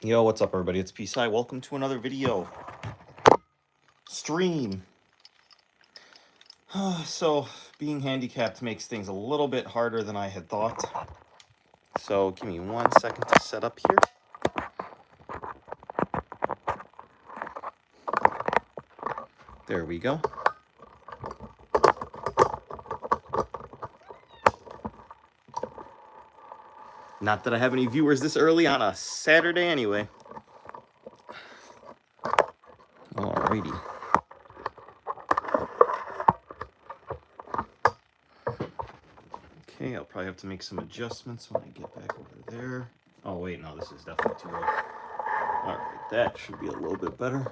Yo, what's up everybody? It's psai. Welcome to another video stream. So, being handicapped makes things a little bit harder than I had thought. So, give me 1 second to set up here. There we go. Not that I have any viewers this early on a Saturday anyway. Alrighty. Okay, I'll probably have to make some adjustments when I get back over there. Oh wait, no, this is definitely too low. Alright, that should be a little bit better.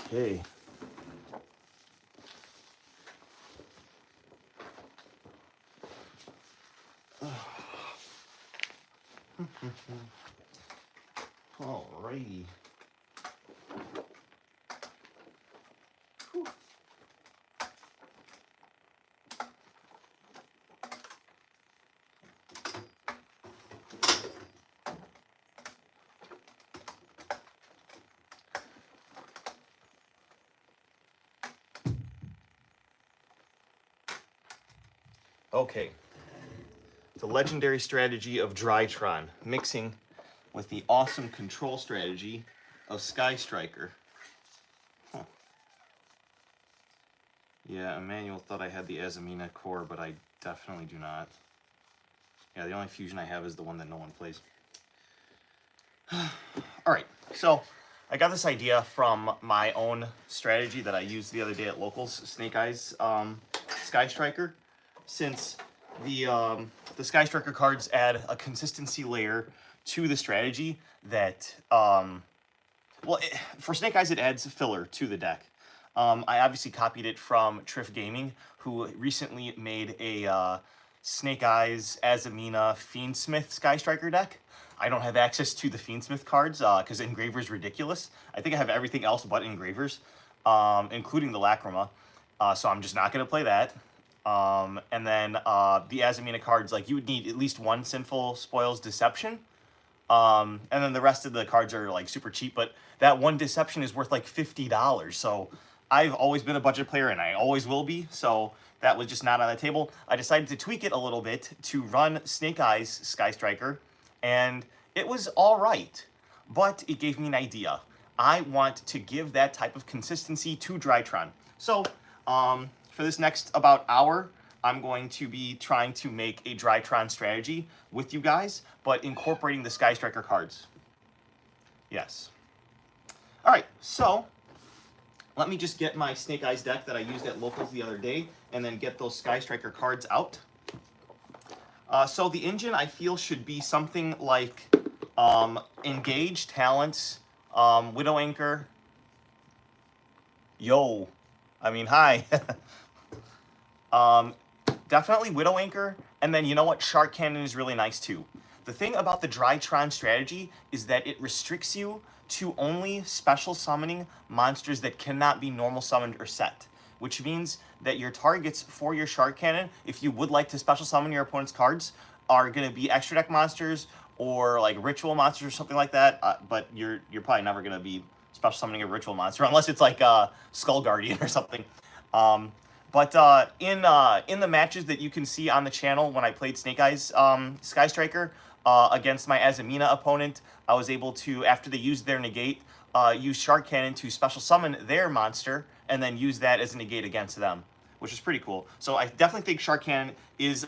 Okay. Alrighty. Whew. Okay. The legendary strategy of Drytron, mixing with the awesome control strategy of Sky Striker. Huh. Yeah, Emmanuel thought I had the Azamina core, but I definitely do not. Yeah, the only fusion I have is the one that no one plays. Alright, so I got this idea from my own strategy that I used the other day at Locals, Snake Eyes Sky Striker. Since the Sky Striker cards add a consistency layer to the strategy that, for Snake Eyes it adds filler to the deck. I obviously copied it from Triff Gaming, who recently made a Snake Eyes Azamina Fiendsmith Sky Striker deck. I don't have access to the Fiendsmith cards because Engraver's ridiculous. I think I have everything else but Engravers, including the Lacrima. So I'm just not going to play that. And then the Azamina cards, like you would need at least one Sinful Spoils Deception. And then the rest of the cards are like super cheap, but that one Deception is worth like $50. So I've always been a budget player and I always will be. So that was just not on the table. I decided to tweak it a little bit to run Snake Eyes Sky Striker, and it was all right, but it gave me an idea. I want to give that type of consistency to Drytron. So for this next about hour, I'm going to be trying to make a Drytron strategy with you guys, but incorporating the Sky Striker cards. Yes. All right, so let me just get my Snake Eyes deck that I used at Locals the other day, and then get those Sky Striker cards out. So the engine, I feel, should be something like Engage, Talents, Widow Anchor. Yo. I mean, hi. Definitely Widow Anchor, and then you know what? Shark Cannon is really nice too. The thing about the Drytron strategy is that it restricts you to only special summoning monsters that cannot be normal summoned or set, which means that your targets for your Shark Cannon, if you would like to special summon your opponent's cards, are going to be extra deck monsters or like ritual monsters or something like that, but you're probably never going to be special summoning a ritual monster unless it's like Skull Guardian or something. But in the matches that you can see on the channel when I played Snake Eyes Sky Striker against my Azamina opponent, I was able to, after they used their negate, use Shark Cannon to special summon their monster and then use that as a negate against them, which is pretty cool. So I definitely think Shark Cannon is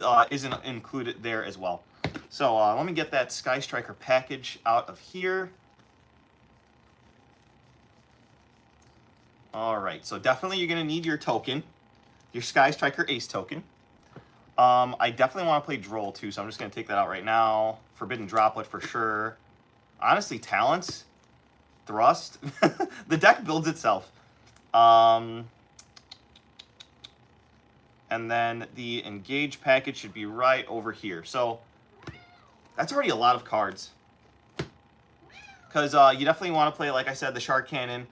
included there as well. So let me get that Sky Striker package out of here. All right, so definitely you're going to need your token, your Sky Striker Ace token. I definitely want to play Droll too, so I'm just going to take that out right now. Forbidden Droplet for sure. Honestly, Talents, Thrust. The deck builds itself. And then the Engage package should be right over here. So that's already a lot of cards. Because you definitely want to play, like I said, the Shark Cannon,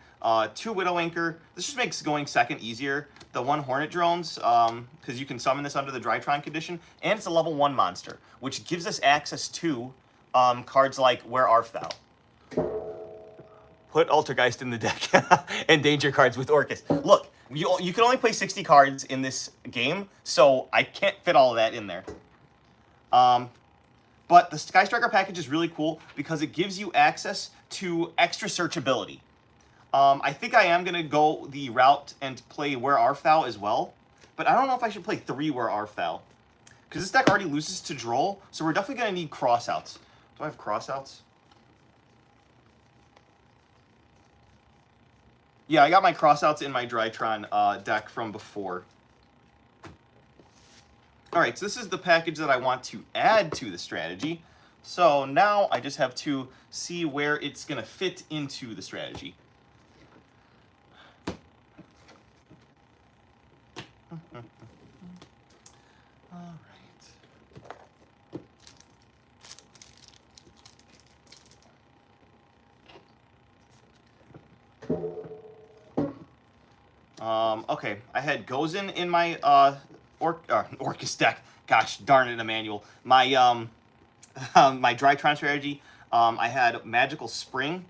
2 Widow Anchor. This just makes going second easier. The 1 Hornet Drones, because you can summon this under the Drytron condition. And it's a level 1 monster, which gives us access to cards like Where Art Thou? Put Altergeist in the deck. And danger cards with Orcus. Look, you can only play 60 cards in this game, so I can't fit all of that in there. But the Sky Striker package is really cool because it gives you access to extra searchability. I think I am going to go the route and play Where Art Thou as well. But I don't know if I should play 3 Where Art Thou. Because this deck already loses to Droll, so we're definitely going to need crossouts. Do I have crossouts? Yeah, I got my crossouts in my Drytron deck from before. Alright, so this is the package that I want to add to the strategy. So now I just have to see where it's going to fit into the strategy. Okay, I had Gozen in my Orcus deck. Gosh darn it, Emmanuel. My my Drytron strategy. I had Magical Spring.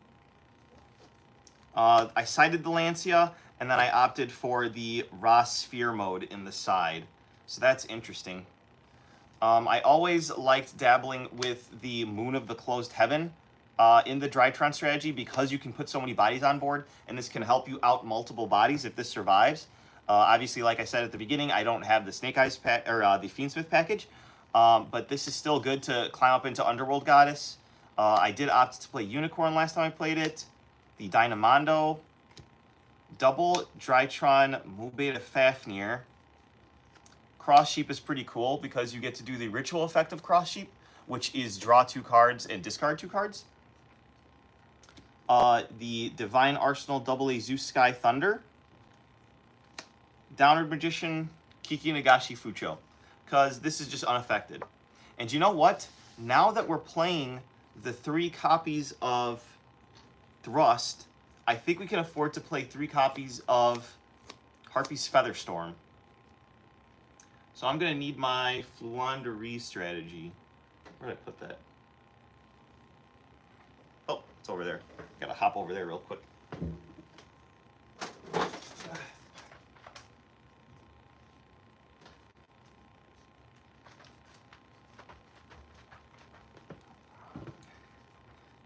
I sided the Lancia, and then I opted for the Raw Sphere mode in the side. So that's interesting. I always liked dabbling with the Moon of the Closed Heaven in the Drytron strategy because you can put so many bodies on board, and this can help you out multiple bodies if this survives. Obviously, like I said at the beginning, I don't have the Snake Eyes or the Fiendsmith package, but this is still good to climb up into Underworld Goddess. I did opt to play Unicorn last time I played it. The Dynamondo, double Drytron Mubeta Fafnir. Cross Sheep is pretty cool because you get to do the ritual effect of Cross Sheep, which is draw 2 cards and discard 2 cards. The Divine Arsenal double A Zeus Sky Thunder. Downward Magician, Kiki Nagashi Fucho, because this is just unaffected. And you know what? Now that we're playing the 3 copies of Thrust, I think we can afford to play 3 copies of Harpie's Featherstorm. So I'm going to need my Fluanderie strategy. Where did I put that? Oh, it's over there. Got to hop over there real quick.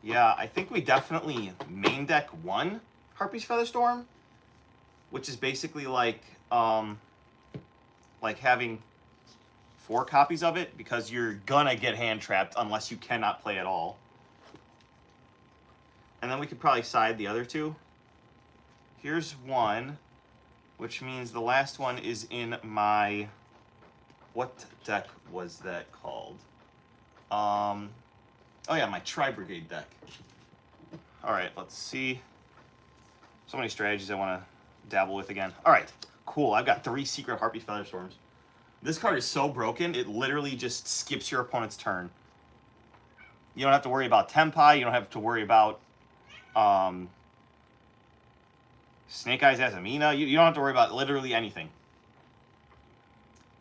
Yeah, I think we definitely main deck 1 Harpie's Featherstorm, which is basically like having 4 copies of it because you're gonna get hand trapped unless you cannot play at all. And then we could probably side the other 2. Here's 1, which means the last one is in my, what deck was that called? Oh yeah, my Tri-Brigade deck. Alright, let's see. So many strategies I want to dabble with again. Alright, cool. I've got 3 secret Harpie Featherstorms. This card is so broken, it literally just skips your opponent's turn. You don't have to worry about Tempai, you don't have to worry about Snake Eyes Azamina. You don't have to worry about literally anything.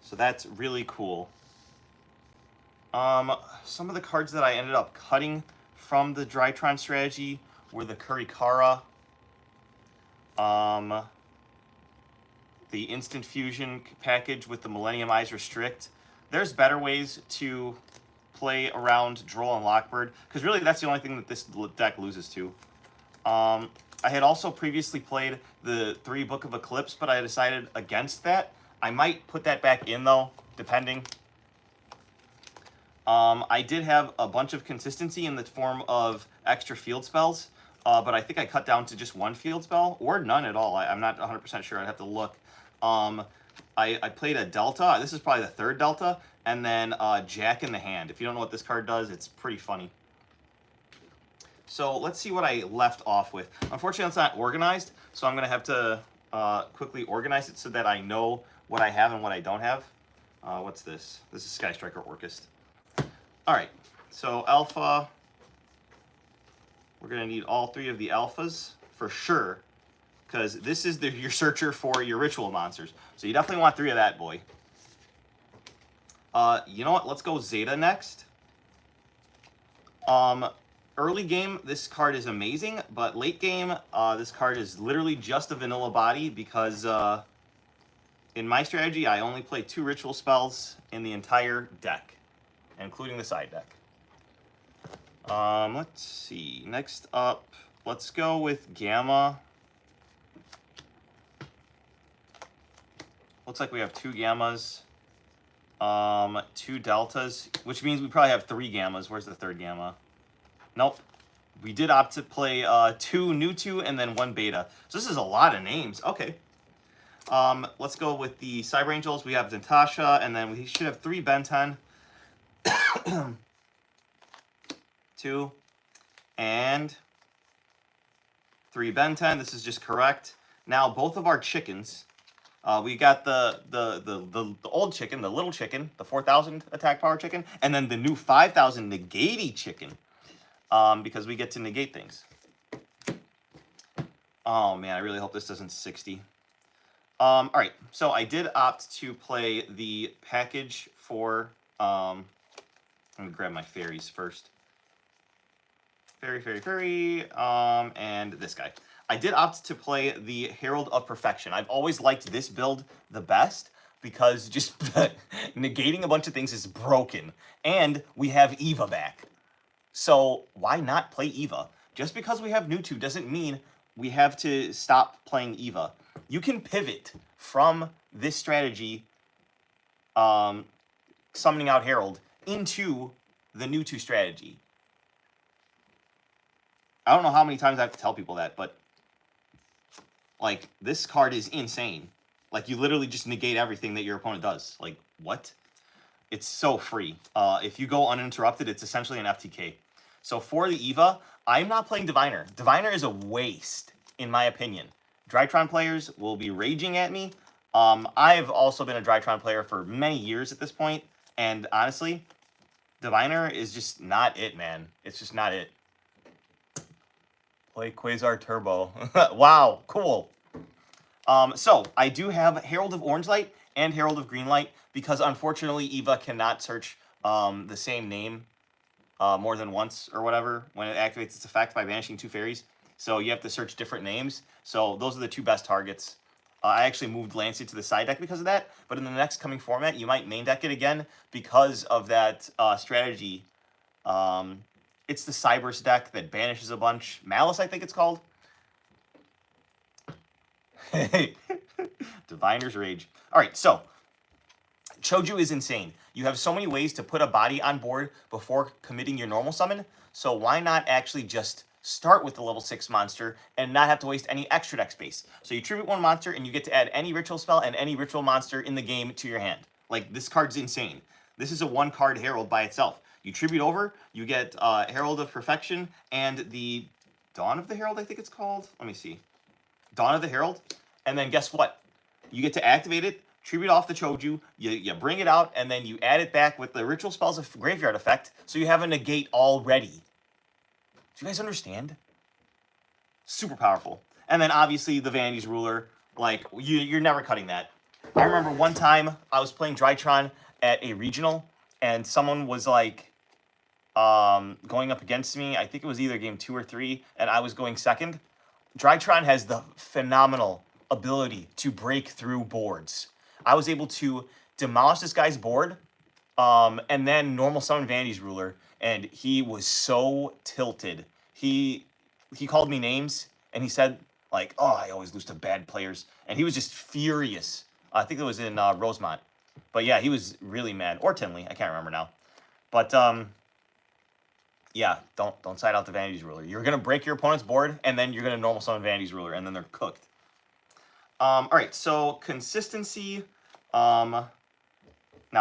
So that's really cool. Some of the cards that I ended up cutting from the Drytron strategy were the Kurikara, the Instant Fusion package with the Millennium Eyes Restrict. There's better ways to play around Droll and Lockbird, because really that's the only thing that this deck loses to. I had also previously played the 3 Book of Eclipse, but I decided against that. I might put that back in though, depending. I did have a bunch of consistency in the form of extra field spells, but I think I cut down to just 1 field spell, or none at all. I'm not 100% sure. I'd have to look. I played a Delta. This is probably the 3rd Delta, and then Jack in the Hand. If you don't know what this card does, it's pretty funny. So let's see what I left off with. Unfortunately, it's not organized, so I'm going to have to quickly organize it so that I know what I have and what I don't have. What's this? This is Sky Striker Orcust. Alright, so Alpha, we're going to need all 3 of the Alphas for sure, because this is your searcher for your ritual monsters. So you definitely want 3 of that boy. You know what, let's go Zeta next. Early game, this card is amazing, but late game, this card is literally just a vanilla body because in my strategy, I only play 2 ritual spells in the entire deck, including the side deck. Let's see. Next up, let's go with Gamma. Looks like we have 2 Gammas, 2 Deltas, which means we probably have 3 Gammas. Where's the 3rd Gamma? Nope. We did opt to play 2 new 2 and then 1 Beta. So this is a lot of names. Okay. Let's go with the Cyber Angels. We have Natasha, and then we should have 3 Ben 10. 2 and 3 Ben 10. This is just correct. Now both of our chickens, we got the old chicken, the little chicken, the 4,000 attack power chicken, and then the new 5,000 negati chicken, because we get to negate things. Oh man, I really hope this doesn't 60. All right, so I did opt to play the package for. Let me grab my fairies first. Fairy, and this guy. I did opt to play the Herald of Perfection. I've always liked this build the best because just negating a bunch of things is broken. And we have Eva back. So why not play Eva? Just because we have Mewtwo doesn't mean we have to stop playing Eva. You can pivot from this strategy, summoning out Herald, into the Mewtwo strategy. I don't know how many times I have to tell people that, but like this card is insane. Like you literally just negate everything that your opponent does. Like what? It's so free. If you go uninterrupted, it's essentially an FTK. So for the Eva, I'm not playing Diviner. Diviner is a waste, in my opinion. Drytron players will be raging at me. I've also been a Drytron player for many years at this point, and honestly, Diviner is just not it, man. It's just not it. Play Quasar Turbo. Wow, cool. So I do have Herald of Orange Light and Herald of Green Light because unfortunately Eva cannot search the same name more than once or whatever when it activates its effect by banishing 2 fairies. So you have to search different names. So those are the 2 best targets. I actually moved Lancey to the side deck because of that. But in the next coming format, you might main deck it again because of that strategy. It's the Cybers deck that banishes a bunch. Malice, I think it's called. Diviner's Rage. All right, so Choju is insane. You have so many ways to put a body on board before committing your normal summon. So why not actually just start with the level 6 monster and not have to waste any extra deck space? So you tribute 1 monster and you get to add any ritual spell and any ritual monster in the game to your hand. Like, this card's insane. This is a 1-card Herald by itself. You tribute over, you get Herald of Perfection and the Dawn of the Herald, I think it's called. Let me see. Dawn of the Herald. And then guess what? You get to activate it, tribute off the Choju, you bring it out, and then you add it back with the Ritual Spells of Graveyard effect, so you have a negate already. Do you guys understand? Super powerful. And then obviously the Vanity's Ruler, like, you're never cutting that. I remember one time I was playing Drytron at a regional, and someone was like, going up against me. I think it was either game 2 or 3, and I was going second. Drytron has the phenomenal ability to break through boards. I was able to demolish this guy's board, and then normal summon Vanity's Ruler, and he was so tilted. He called me names, and he said, like, oh, I always lose to bad players. And he was just furious. I think it was in Rosemont. But yeah, he was really mad. Or Tinley, I can't remember now. But, yeah, don't side out the Vanity's Ruler. You're going to break your opponent's board, and then you're going to normal summon Vanity's Ruler, and then they're cooked. All right, so consistency. Now,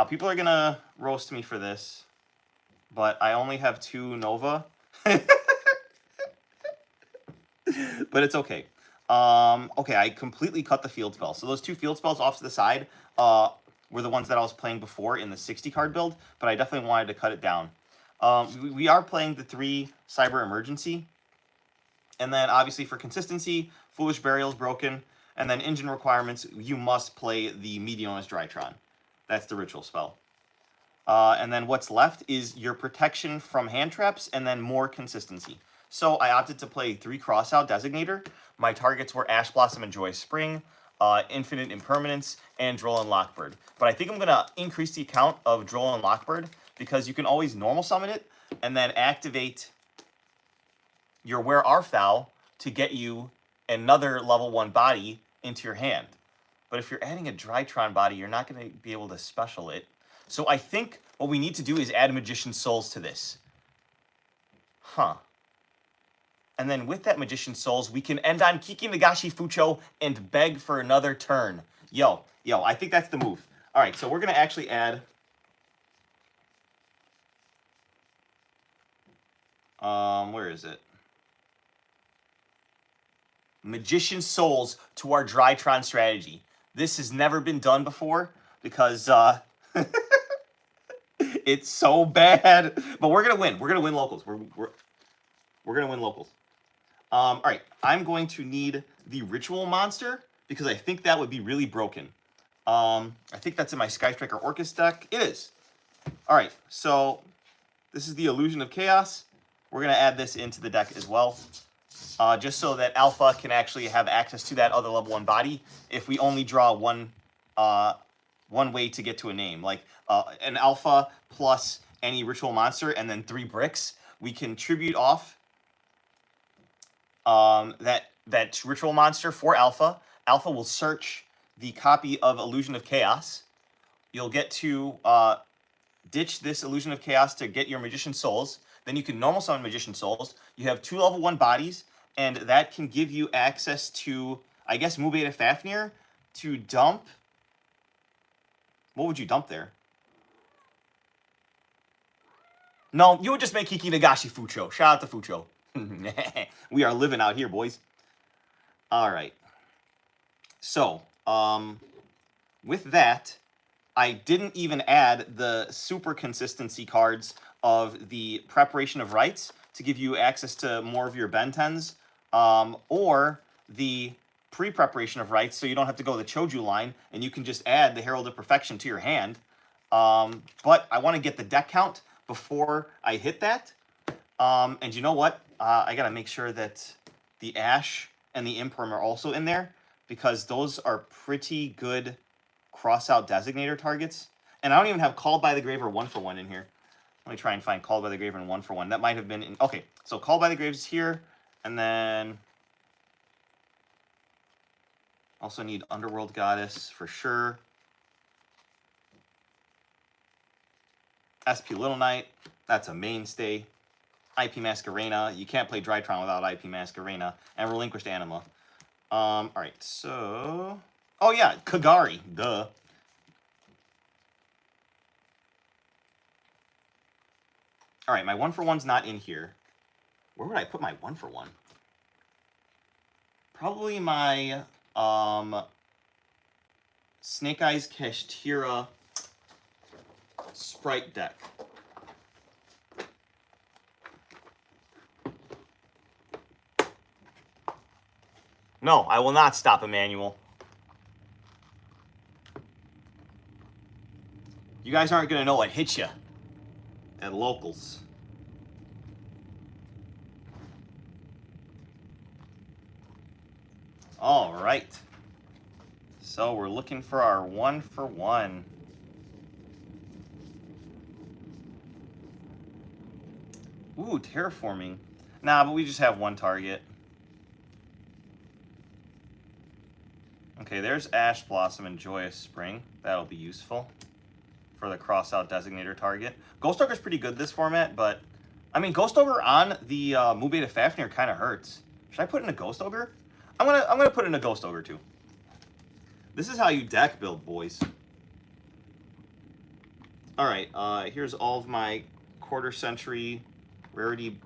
people are going to roast me for this, but I only have 2 Nova. But it's okay. Okay, I completely cut the field spell. So those 2 field spells off to the side were the ones that I was playing before in the 60-card build, but I definitely wanted to cut it down. We are playing the 3 Cyber Emergency. And then, obviously, for consistency, Foolish Burial is broken. And then engine requirements, you must play the Meteonis Drytron. That's the ritual spell. And then what's left is your protection from hand traps and then more consistency. So I opted to play 3 Crossout Designator. My targets were Ash Blossom and Joyous Spring, Infinite Impermanence, and Droll and Lockbird. But I think I'm going to increase the count of Droll and Lockbird because you can always normal summon it and then activate your Where Art Thou to get you another level 1 body into your hand. But if you're adding a Drytron body, you're not going to be able to special it. So I think what we need to do is add Magician's Souls to this. Huh. And then with that Magician's Souls, we can end on Kiki Nagashi Fucho and beg for another turn. Yo, I think that's the move. All right, so we're going to actually add... where is it? Magician's Souls to our Drytron strategy. This has never been done before because it's so bad. But we're gonna win. We're gonna win locals. We're gonna win locals. All right, I'm going to need the Ritual Monster because I think that would be really broken. I think that's in my Sky Striker Orcus deck. It is. All right, so this is the Illusion of Chaos. We're gonna add this into the deck as well. Just so that Alpha can actually have access to that other level 1 body if we only draw one way to get to a name. Like an Alpha plus any Ritual Monster and then 3 bricks. We can tribute off that Ritual Monster for Alpha. Alpha will search the copy of Illusion of Chaos. You'll get to ditch this Illusion of Chaos to get your Magician Souls. Then you can normal summon Magician Souls. You have 2 level 1 bodies, and that can give you access to, I guess, Mubeta Fafnir to dump. What would you dump there? No, you would just make Kiki Nagashi Fucho. Shout out to Fucho. We are living out here, boys. All right. So, with that, I didn't even add the super consistency cards of the Preparation of Rites to give you access to more of your Ben 10s, or the pre-preparation of Rites so you don't have to go the Choju line and you can just add the Herald of Perfection to your hand. But I want to get the deck count before I hit that. And you know what? I got to make sure that the Ash and the Imperm are also in there because those are pretty good cross-out designator targets. And I don't even have Called by the Grave or 1-for-1 in here. Let me try and find Called by the Grave and 1-for-1. That might have been in... Okay, so Called by the Grave is here. And then... also need Underworld Goddess for sure. SP Little Knight. That's a mainstay. IP Masquerena. You can't play Drytron without IP Masquerena. And Relinquished Anima. Alright, so... oh yeah, Kagari. Duh. Alright, my 1-for-1's not in here. Where would I put my 1-for-1? Probably my Snake Eyes Kashtira Sprite deck. No, I will not stop, Emmanuel. You guys aren't going to know what hit you at locals. All right. So we're looking for our 1-for-1. Ooh, terraforming. Nah, but we just have one target. Okay, there's Ash Blossom and Joyous Spring. That'll be useful for the cross-out designator target. Ghost Ogre's pretty good this format, but I mean, Ghost Ogre on the Mubeta Fafnir kind of hurts. Should I put in a Ghost Ogre? I'm gonna put in a Ghost Ogre too. This is how you deck build, boys. All right, here's all of my quarter-century rarity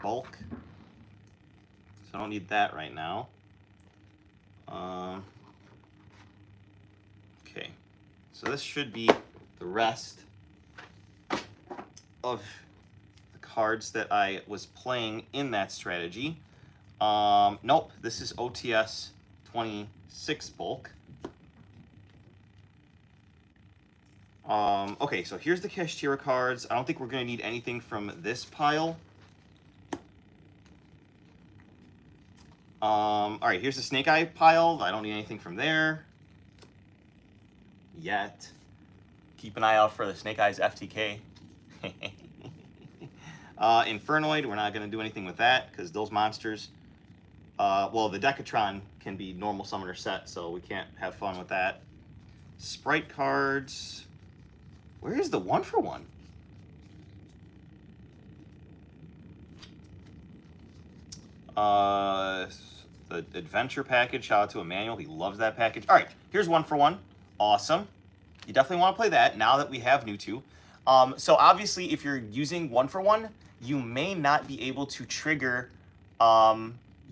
bulk. So I don't need that right now. Okay, so this should be the rest of the cards that I was playing in that strategy. Nope, this is OTS 26 bulk. Okay, so here's the Kashtira cards. I don't think we're going to need anything from this pile. All right, here's the Snake Eye pile. I don't need anything from there yet. Keep an eye out for the Snake Eyes FTK. Infernoid, we're not going to do anything with that because those monsters, well, the Decatron can be normal summoner set, so we can't have fun with that. Sprite cards. Where is the 1-for-1? The adventure package. Shout out to Emmanuel. He loves that package. All right, here's 1-for-1. Awesome. You definitely want to play that now that we have new 2. So obviously, if you're using 1-for-1, you may not be able to trigger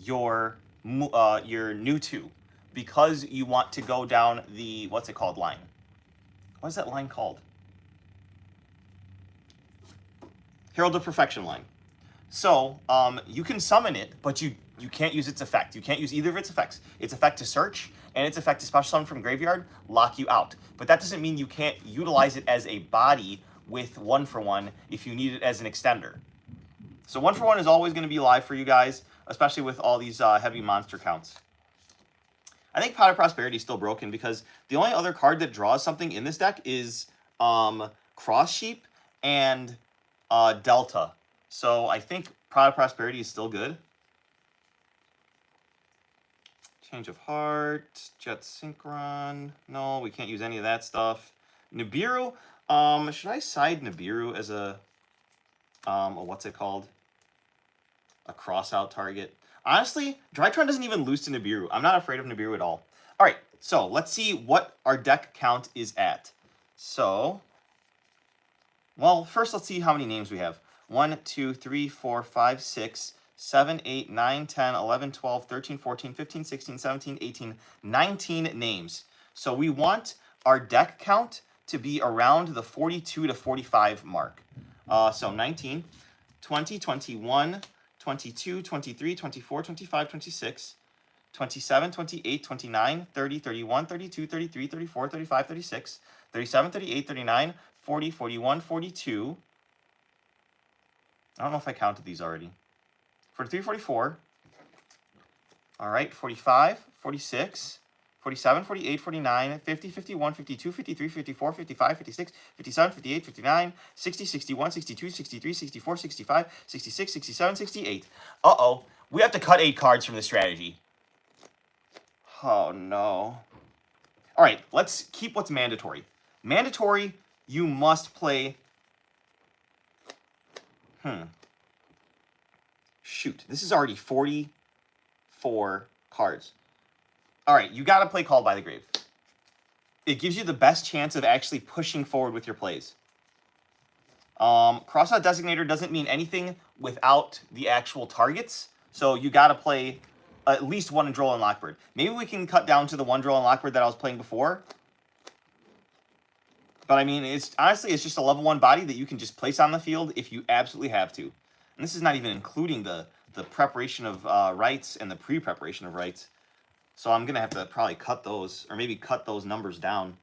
your new 2 because you want to go down the, what's it called, line. What is that line called? Herald of Perfection line. So you can summon it, but you can't use its effect. You can't use either of its effects. Its effect to search and its effect to special summon from graveyard lock you out. But that doesn't mean you can't utilize it as a body with 1-for-1 if you need it as an extender. So 1-for-1 is always going to be live for you guys, especially with all these heavy monster counts. I think Pot of Prosperity is still broken because the only other card that draws something in this deck is Cross Sheep and Delta. So I think Pot of Prosperity is still good. Change of Heart, Jet Synchron. No, we can't use any of that stuff. Nibiru. Should I side Nibiru as a what's it called? A cross-out target. Honestly, Drytron doesn't even lose to Nibiru. I'm not afraid of Nibiru at all. All right, so let's see what our deck count is at. So, well, first let's see how many names we have. 1, 2, 3, 4, 5, 6, 7, 8, 9, 10, 11, 12, 13, 14, 15, 16, 17, 18, 19 names. So we want our deck count to be around the 42 to 45 mark. So 19, 20, 21, 22, 23, 24, 25, 26, 27, 28, 29, 30, 31, 32, 33, 34, 35, 36, 37, 38, 39, 40, 41, 42. I don't know if I counted these already. 43, 44. All right, 45, 46, 47, 48, 49, 50, 51, 52, 53, 54, 55, 56, 57, 58, 59, 60, 61, 62, 63, 64, 65, 66, 67, 68. Uh-oh. We have to cut 8 cards from this strategy. Oh, no. All right, let's keep what's mandatory. Mandatory, you must play... Shoot, this is already 44 cards. All right, you got to play Called by the Grave. It gives you the best chance of actually pushing forward with your plays. Crossout Designator doesn't mean anything without the actual targets, so you got to play at least 1 Droll and Lockbird. Maybe we can cut down to the 1 Droll and Lockbird that I was playing before. But I mean, honestly, it's just a level 1 body that you can just place on the field if you absolutely have to. And this is not even including the preparation of rights and the pre-preparation of rights. So I'm going to have to probably cut those, or maybe cut those numbers down.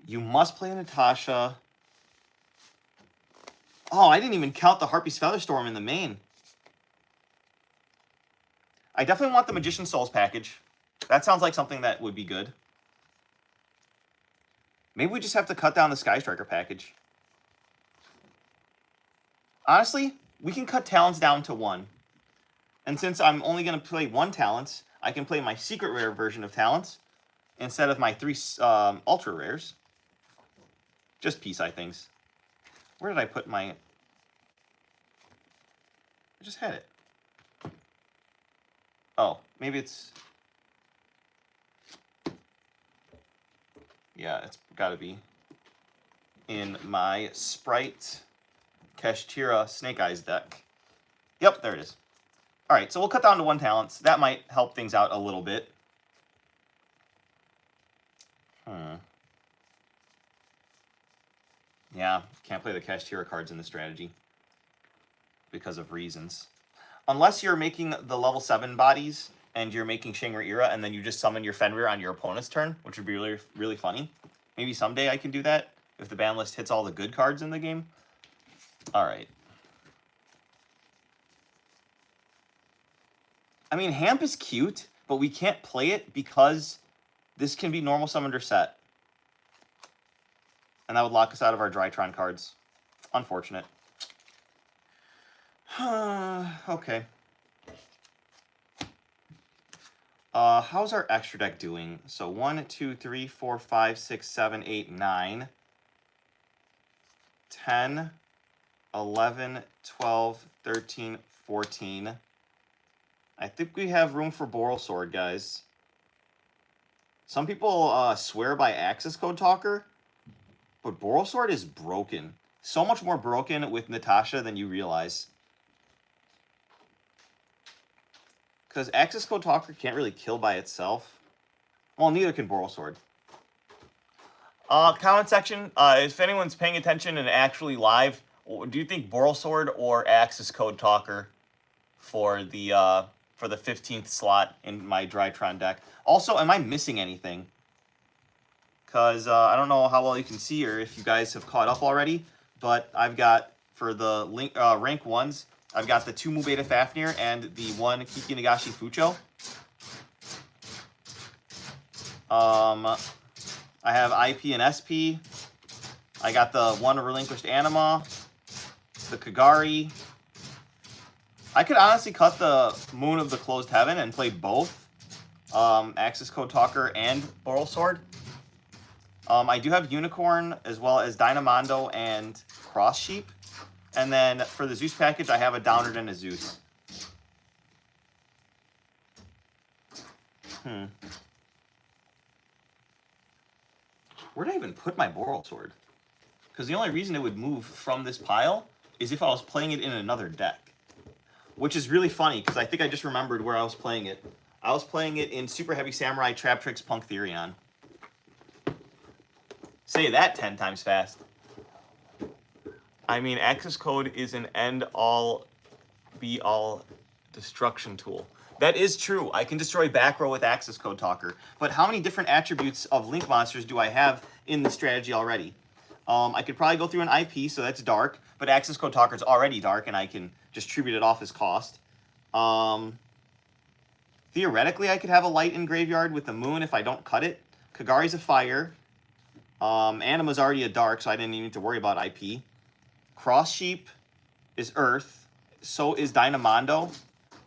You must play Natasha. Oh, I didn't even count the Harpie's Featherstorm in the main. I definitely want the Magician Souls package. That sounds like something that would be good. Maybe we just have to cut down the Sky Striker package. Honestly, we can cut talents down to 1. And since I'm only going to play 1 talents, I can play my secret rare version of talents instead of my 3 ultra rares. Just peace-eye things. Where did I put my... I just had it. Oh, maybe it's... Yeah, it's got to be in my Sprite Kashtira Snake Eyes deck. Yep, there it is. All right, so we'll cut down to 1 talents. That might help things out a little bit. Yeah, can't play the Kashtira cards in the strategy because of reasons. Unless you're making the level 7 bodies and you're making Shangri-Ira and then you just summon your Fenrir on your opponent's turn, which would be really, really funny. Maybe someday I can do that if the ban list hits all the good cards in the game. All right. I mean, Hamp is cute, but we can't play it because this can be normal summoned or set. And that would lock us out of our Drytron cards. Unfortunate. Okay. How's our extra deck doing? So 1, 2, 3, 4, 5, 6, 7, 8, 9, 10, 11, 12, 13, 14. I think we have room for Boral Sword, guys. Some people swear by Access Code Talker, but Boral Sword is broken. So much more broken with Natasha than you realize. Because Access Code Talker can't really kill by itself. Well, neither can Boral Sword. Comment section, if anyone's paying attention and actually live, do you think Boral Sword or Access Code Talker for the 15th slot in my Drytron deck? Also, am I missing anything? Because I don't know how well you can see or if you guys have caught up already, but I've got, for the rank 1s, I've got the 2 Mubeta Fafnir and the 1 Kiki Nagashi Fucho. I have IP and SP. I got the 1 Relinquished Anima, the Kagari. I could honestly cut the Moon of the Closed Heaven and play both Access Code Talker and Boral Sword. I do have Unicorn as well as Dynamondo and Cross Sheep. And then for the Zeus package, I have a Downard and a Zeus. Where did I even put my Boral Sword? Because the only reason it would move from this pile is if I was playing it in another deck. Which is really funny, because I think I just remembered where I was playing it. I was playing it in Super Heavy Samurai Trap Tricks Punk Therion. Say that 10 times fast. I mean, Access Code is an end-all, be-all destruction tool. That is true. I can destroy back row with Access Code Talker. But how many different attributes of Link monsters do I have in the strategy already? I could probably go through an IP, so that's dark. But Access Code Talker is already dark, and I can distribute it off as cost. Theoretically, I could have a light in Graveyard with the Moon if I don't cut it. Kagari's a fire. Anima's already a dark, so I didn't even need to worry about IP. Cross Sheep is Earth. So is Dynamondo.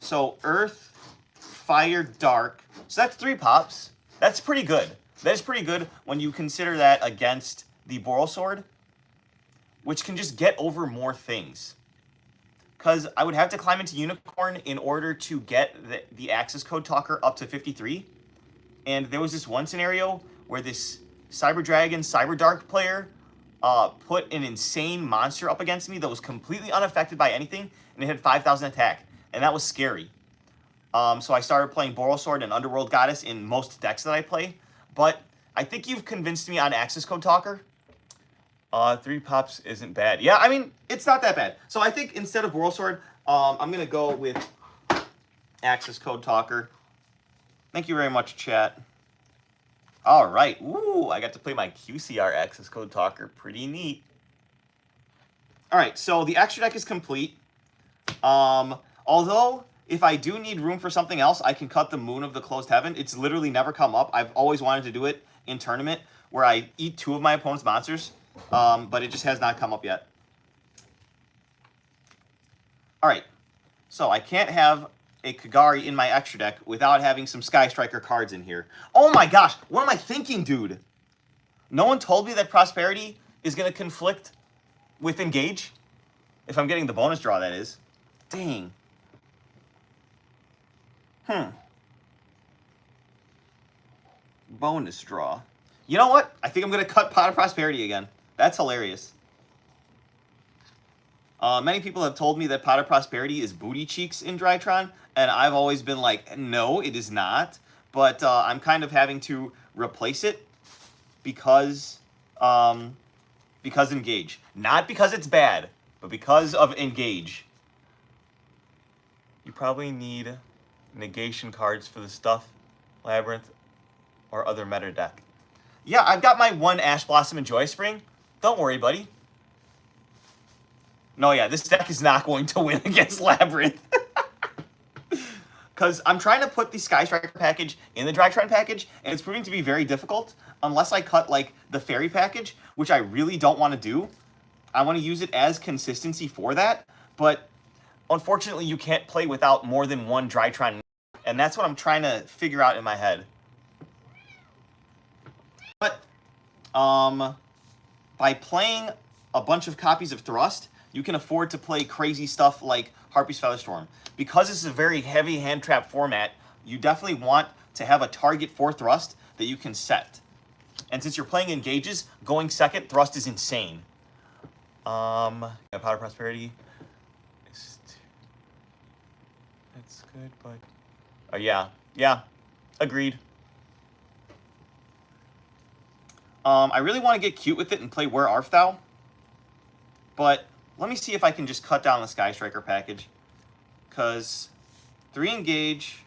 So Earth, Fire, Dark. So that's 3 pops. That's pretty good. That is pretty good when you consider that against the Boral Sword, which can just get over more things. Because I would have to climb into Unicorn in order to get the Access Code Talker up to 53. And there was this one scenario where this Cyber Dragon, Cyber Dark player put an insane monster up against me that was completely unaffected by anything, and it had 5,000 attack, and that was scary. So I started playing Boral Sword and Underworld Goddess in most decks that I play, but I think you've convinced me on Access Code Talker. 3 pops isn't bad. Yeah, I mean, it's not that bad. So I think instead of Boral Sword, I'm going to go with Access Code Talker. Thank you very much, chat. All right. Ooh, I got to play my QCR Access Code Talker. Pretty neat. All right, so the extra deck is complete. Although, if I do need room for something else, I can cut the Moon of the Closed Heaven. It's literally never come up. I've always wanted to do it in tournament where I eat 2 of my opponent's monsters, but it just has not come up yet. All right, so I can't have a Kagari in my extra deck without having some Sky Striker cards in here. Oh my gosh, what am I thinking, dude? No one told me that Prosperity is going to conflict with Engage? If I'm getting the bonus draw, that is. Dang. Bonus draw. You know what? I think I'm going to cut Pot of Prosperity again. That's hilarious. Many people have told me that Pot of Prosperity is booty cheeks in Drytron, and I've always been like, no, it is not. But I'm kind of having to replace it because Engage. Not because it's bad, but because of Engage. You probably need negation cards for the stuff, Labyrinth, or other meta deck. Yeah, I've got my one Ash Blossom and Joy Spring. Don't worry, buddy. No, yeah, this deck is not going to win against Labyrinth. Because I'm trying to put the Sky Striker package in the Drytron package, and it's proving to be very difficult unless I cut, like, the Fairy package, which I really don't want to do. I want to use it as consistency for that, but unfortunately you can't play without more than one Drytron, and that's what I'm trying to figure out in my head. But, by playing a bunch of copies of Thrust, you can afford to play crazy stuff like Harpie's Featherstorm. Because this is a very heavy hand trap format, you definitely want to have a target for Thrust that you can set. And since you're playing engages, going second Thrust is insane. Powder Prosperity. That's good, but... yeah, agreed. I really want to get cute with it and play Where Art Thou? But let me see if I can just cut down the Sky Striker package. Because 3 engage.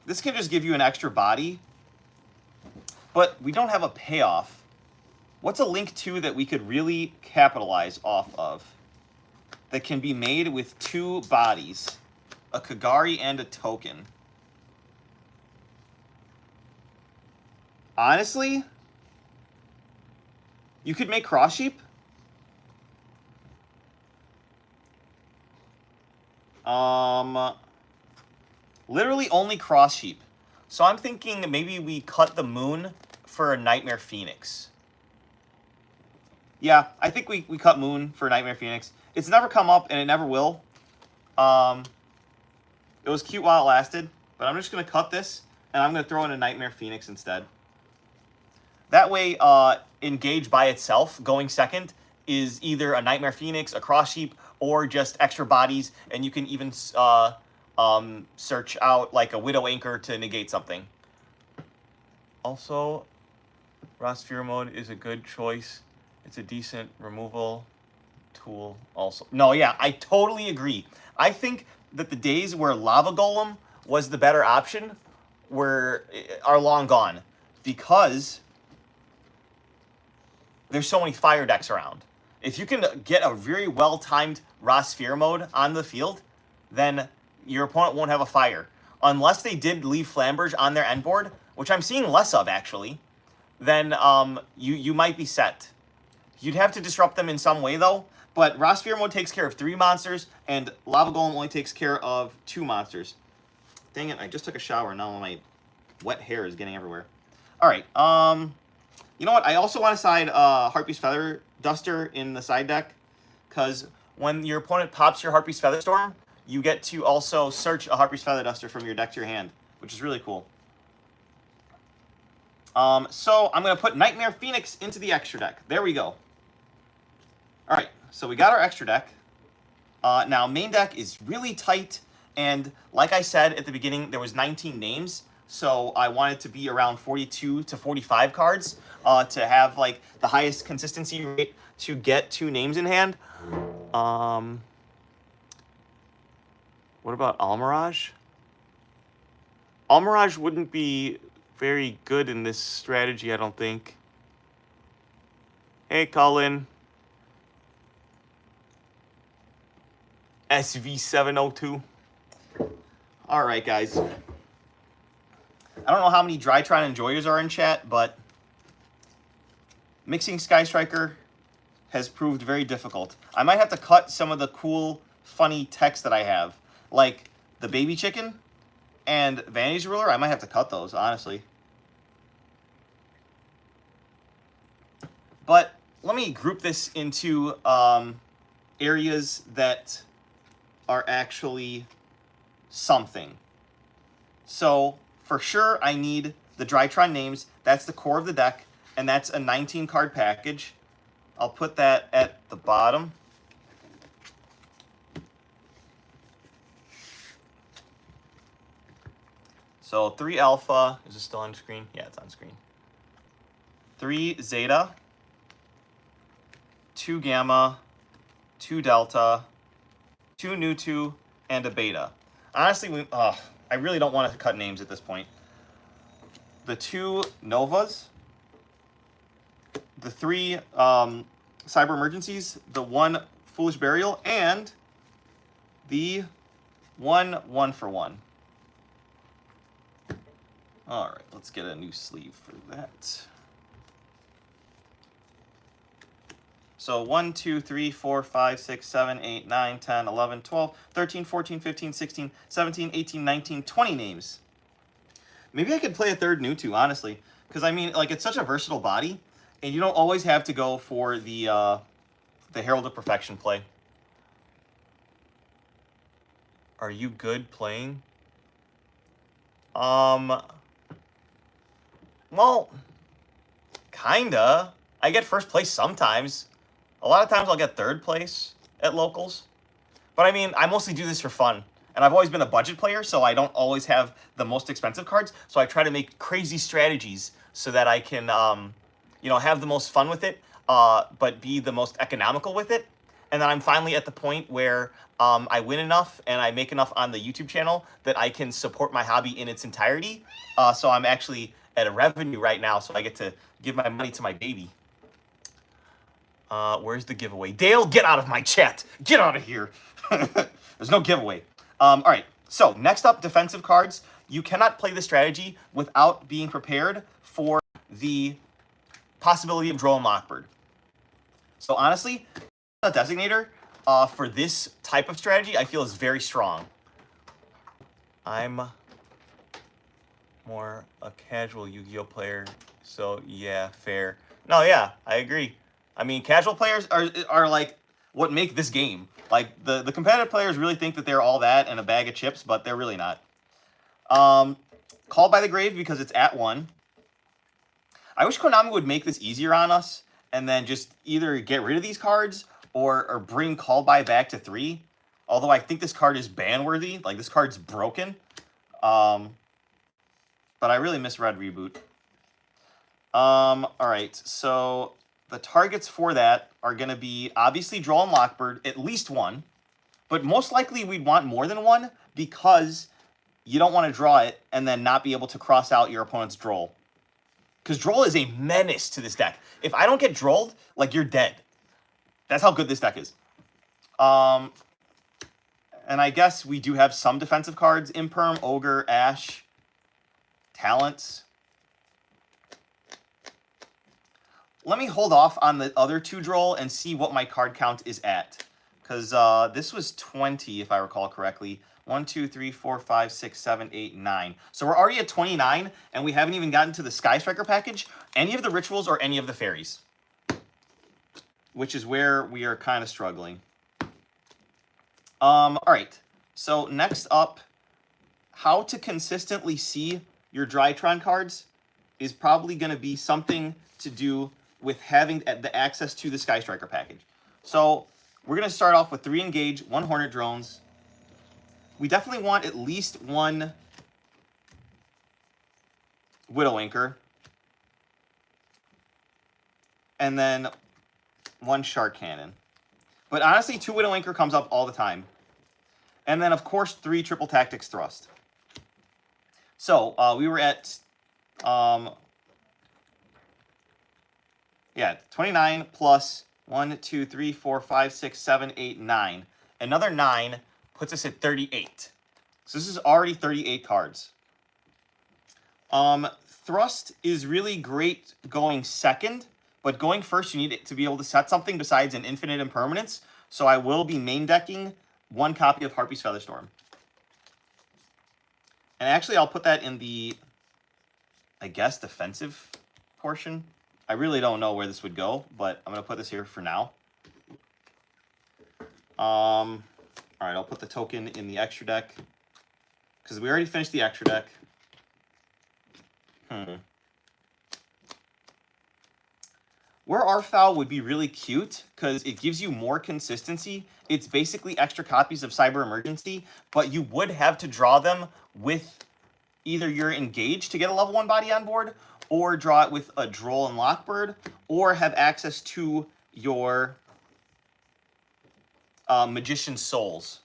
This can just give you an extra body. But we don't have a payoff. What's a Link 2 that we could really capitalize off of? That can be made with 2 bodies. A Kagari and a token. Honestly, you could make Cross Sheep. Literally only Cross Sheep. So I'm thinking maybe we cut the Moon for a Nightmare Phoenix. Yeah, I think we cut Moon for Nightmare Phoenix. It's never come up, and it never will. It was cute while it lasted, but I'm just going to cut this, and I'm going to throw in a Nightmare Phoenix instead. That way, Engage by itself, going second, is either a Nightmare Phoenix, a Cross Sheep, or just extra bodies, and you can even search out like a Widow Anchor to negate something. Also, Rosphere Mode is a good choice. It's a decent removal tool also. No, yeah, I totally agree. I think that the days where Lava Golem was the better option are long gone, because there's so many fire decks around. If you can get a very well-timed Rosphere Mode on the field, then your opponent won't have a fire. Unless they did leave Flamberge on their end board, which I'm seeing less of, actually, then you might be set. You'd have to disrupt them in some way, though. But Rosphere Mode takes care of 3 monsters, and Lava Golem only takes care of 2 monsters. Dang it, I just took a shower, and now my wet hair is getting everywhere. All right, you know what? I also want to side Harpie's Feather Duster in the side deck, because when your opponent pops your Harpie's Featherstorm, you get to also search a Harpie's Feather Duster from your deck to your hand, which is really cool. So I'm going to put Nightmare Phoenix into the extra deck. There we go. All right, so we got our extra deck. Now, main deck is really tight, and like I said at the beginning, there was 19 names, so I wanted to be around 42 to 45 cards to have like the highest consistency rate to get 2 names in hand. What about Almirage? Almirage wouldn't be very good in this strategy, I don't think. Hey, Colin. SV702. All right, guys. I don't know how many Drytron enjoyers are in chat, but mixing Sky Striker has proved very difficult. I might have to cut some of the cool, funny text that I have, like the Baby Chicken and Vanity's Ruler. I might have to cut those, honestly. But let me group this into areas that are actually something. So for sure, I need the Drytron names. That's the core of the deck, and that's a 19-card package. I'll put that at the bottom. So 3 alpha, is it still on screen? Yeah, it's on screen. 3 zeta, 2 gamma, 2 delta, 2 nu2, and a beta. Honestly, I really don't want to cut names at this point. the 2 Novas, the 3 Cyber Emergencies, the 1 Foolish Burial, and the 1 1-for-1. All right, let's get a new sleeve for that. So 1, 2, 3, 4, 5, 6, 7, 8, 9, 10, 11, 12, 13, 14, 15, 16, 17, 18, 19, 20 names. Maybe I could play a third Mewtwo, honestly. Because, I mean, like, it's such a versatile body, and you don't always have to go for the Herald of Perfection play. Are you good playing? Well, kinda. I get first place sometimes. A lot of times I'll get third place at locals. But I mean, I mostly do this for fun. And I've always been a budget player, so I don't always have the most expensive cards. So I try to make crazy strategies so that I can, you know, have the most fun with it, but be the most economical with it. And then I'm finally at the point where I win enough and I make enough on the YouTube channel that I can support my hobby in its entirety. So I'm actually at a revenue right now, so I get to give my money to my baby. Where's the giveaway? Dale, get out of my chat. Get out of here. There's no giveaway. All right, so next up, defensive cards. You cannot play the strategy without being prepared for the possibility of Droll and Lockbird. So honestly, a designator for this type of strategy I feel is very strong. I'm more a casual Yu-Gi-Oh player, so yeah, fair. No, yeah, I agree. I mean, casual players are like what make this game. Like, the competitive players really think that they're all that and a bag of chips, but they're really not. Called by the Grave because it's at 1. I wish Konami would make this easier on us and then just either get rid of these cards or bring Called by back to 3. Although I think this card is ban-worthy. Like, this card's broken. But I really miss Red Reboot. Alright, so the targets for that are going to be, obviously, Droll and Lockbird, at least 1. But most likely we'd want more than 1 because you don't want to draw it and then not be able to cross out your opponent's Droll. Because Droll is a menace to this deck. If I don't get Drolled, like, you're dead. That's how good this deck is. And I guess we do have some defensive cards. Imperm, Ogre, Ash, Talents. Let me hold off on the other 2 Droll and see what my card count is at. Because this was 20, if I recall correctly. 1, 2, 3, 4, 5, 6, 7, 8, 9. So we're already at 29, and we haven't even gotten to the Sky Striker package, any of the rituals, or any of the fairies. Which is where we are kind of struggling. Alright. So next up, how to consistently see your Drytron cards is probably going to be something to do with having the access to the Sky Striker package. So we're going to start off with 3 Engage, 1 Hornet Drones. We definitely want at least 1 Widow Anchor. And then 1 Shark Cannon. But honestly, 2 Widow Anchor comes up all the time. And then, of course, 3 Triple Tactics Thrust. So, we were at... yeah, 29 plus 1, 2, 3, 4, 5, 6, 7, 8, 9. Another 9 puts us at 38. So this is already 38 cards. Thrust is really great going second, but going first you need it to be able to set something besides an infinite impermanence. So I will be main decking 1 copy of Harpie's Featherstorm. And actually I'll put that in the, I guess, defensive portion. I really don't know where this would go, but I'm going to put this here for now. All right, I'll put the token in the extra deck because we already finished the extra deck. Where Arthal would be really cute because it gives you more consistency. It's basically extra copies of Cyber Emergency, but you would have to draw them with either your Engage to get a level 1 body on board, or draw it with a Droll and Lockbird, or have access to your Magician's Souls.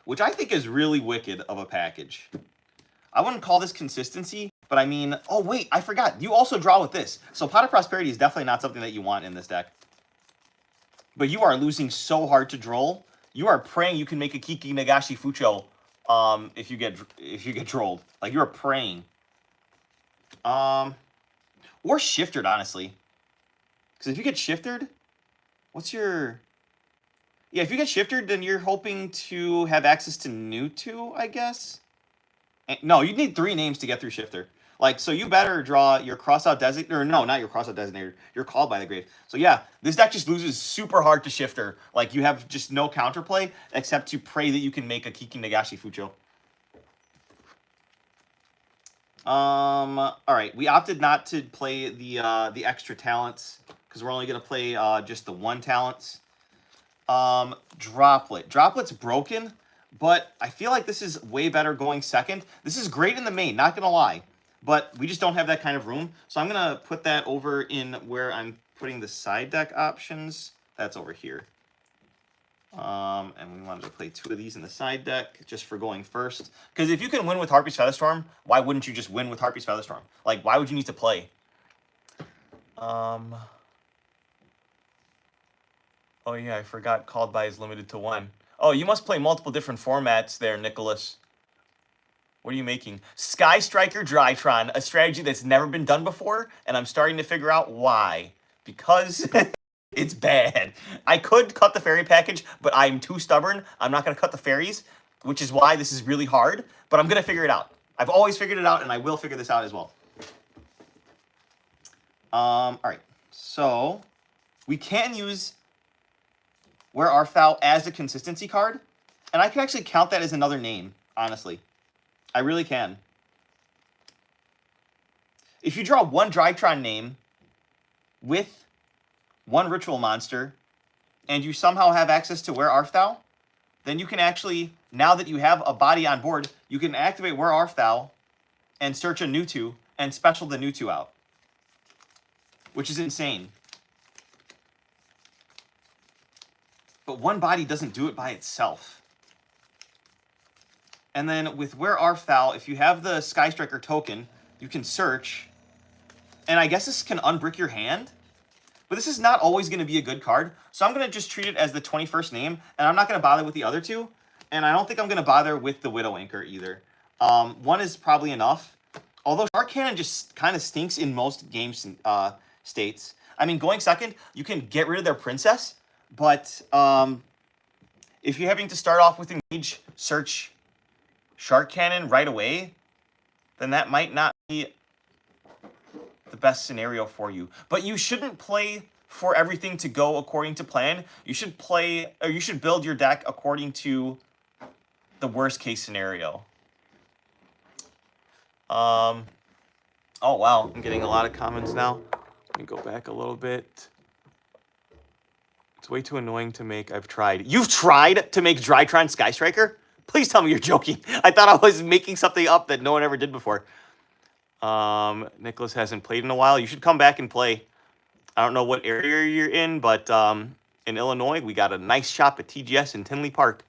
Which I think is really wicked of a package. I wouldn't call this consistency, but I mean, oh wait, I forgot. You also draw with this. So Pot of Prosperity is definitely not something that you want in this deck. But you are losing so hard to droll. You are praying you can make a Kiki Nagashi Fucho if you get trolled. Like, you are praying. Or shifted, honestly. Because if you get shifted, what's your... Yeah, if you get shifted, then you're hoping to have access to new 2, I guess. And, no, you need 3 names to get through shifter. Like, so you better draw your crossout designator. Or no, not your crossout designator. You're called by the grave. So yeah, this deck just loses super hard to shifter. Like, you have just no counterplay except to pray that you can make a Kiki Nagashi Fucho. Alright, we opted not to play the extra talents because we're only gonna play just the 1 talents. Droplet. Droplet's broken, but I feel like this is way better going second. This is great in the main, not gonna lie. But we just don't have that kind of room. So I'm gonna put that over in where I'm putting the side deck options. That's over here. And we wanted to play 2 of these in the side deck just for going first. Because if you can win with Harpie's Featherstorm, why wouldn't you just win with Harpie's Featherstorm? Like, why would you need to play? Oh yeah, I forgot called by is limited to 1. Oh, you must play multiple different formats there, Nicholas. What are you making? Sky Striker Drytron, a strategy that's never been done before, and I'm starting to figure out why. Because it's bad. I could cut the fairy package, but I'm too stubborn. I'm not going to cut the fairies, which is why this is really hard, but I'm going to figure it out. I've always figured it out, and I will figure this out as well. All right, so we can use Where Art Thou as a consistency card, and I can actually count that as another name, honestly. I really can. If you draw 1 Drytron name with 1 ritual monster, and you somehow have access to Where Art Thou, then you can actually, now that you have a body on board, you can activate Where Art Thou and search a new 2 and special the new 2 out. Which is insane. But 1 body doesn't do it by itself. And then with Where Art Thou, if you have the Sky Striker token, you can search. And I guess this can unbrick your hand. But this is not always going to be a good card. So I'm going to just treat it as the 21st name. And I'm not going to bother with the other 2. And I don't think I'm going to bother with the Widow Anchor either. 1 is probably enough. Although Shark Cannon just kind of stinks in most game states. I mean, going second, you can get rid of their princess. But if you're having to start off with Engage, search Shark Cannon right away, then that might not be the best scenario for you. But you shouldn't play for everything to go according to plan. You should play, or you should build your deck according to the worst case scenario. Oh wow, I'm getting a lot of comments now. Let me go back a little bit. It's way too annoying to make. I've tried. You've tried to make Drytron Sky Striker? Please tell me you're joking. I thought I was making something up that no one ever did before. Nicholas hasn't played in a while. You should come back and play. I don't know what area you're in, but in Illinois, we got a nice shop at TGS in Tinley Park.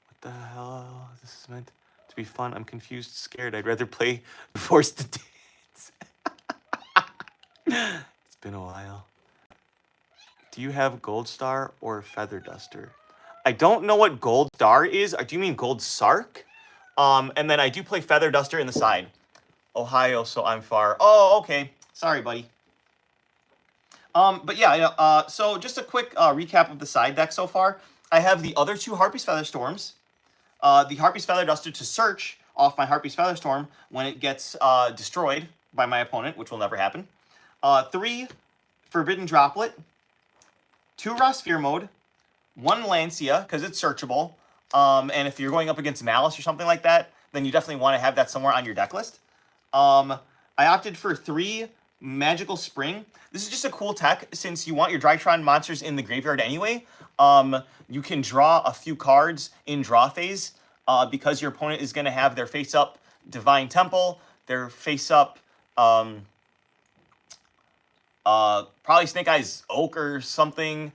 What the hell? This is meant to be fun. I'm confused, scared. I'd rather play Forced to Dance. It's been a while. Do you have Gold Star or Feather Duster? I don't know what Gold Star is. Or do you mean Gold Sark? And then I do play Feather Duster in the side. Ohio, so I'm far. Oh, okay. Sorry, buddy. But yeah, so just a quick recap of the side deck so far. I have the other 2 Harpie's Featherstorms. The Harpie's Feather Duster to search off my Harpie's Featherstorm when it gets destroyed by my opponent, which will never happen. 3 Forbidden Droplet. 2 Raw Sphere Mode. 1 Lancia, because it's searchable. And if you're going up against Malice or something like that, then you definitely want to have that somewhere on your deck list. I opted for 3 Magical Spring. This is just a cool tech since you want your Drytron monsters in the graveyard anyway. You can draw a few cards in draw phase because your opponent is going to have their face-up Divine Temple, their face-up probably Snake Eyes Oak or something.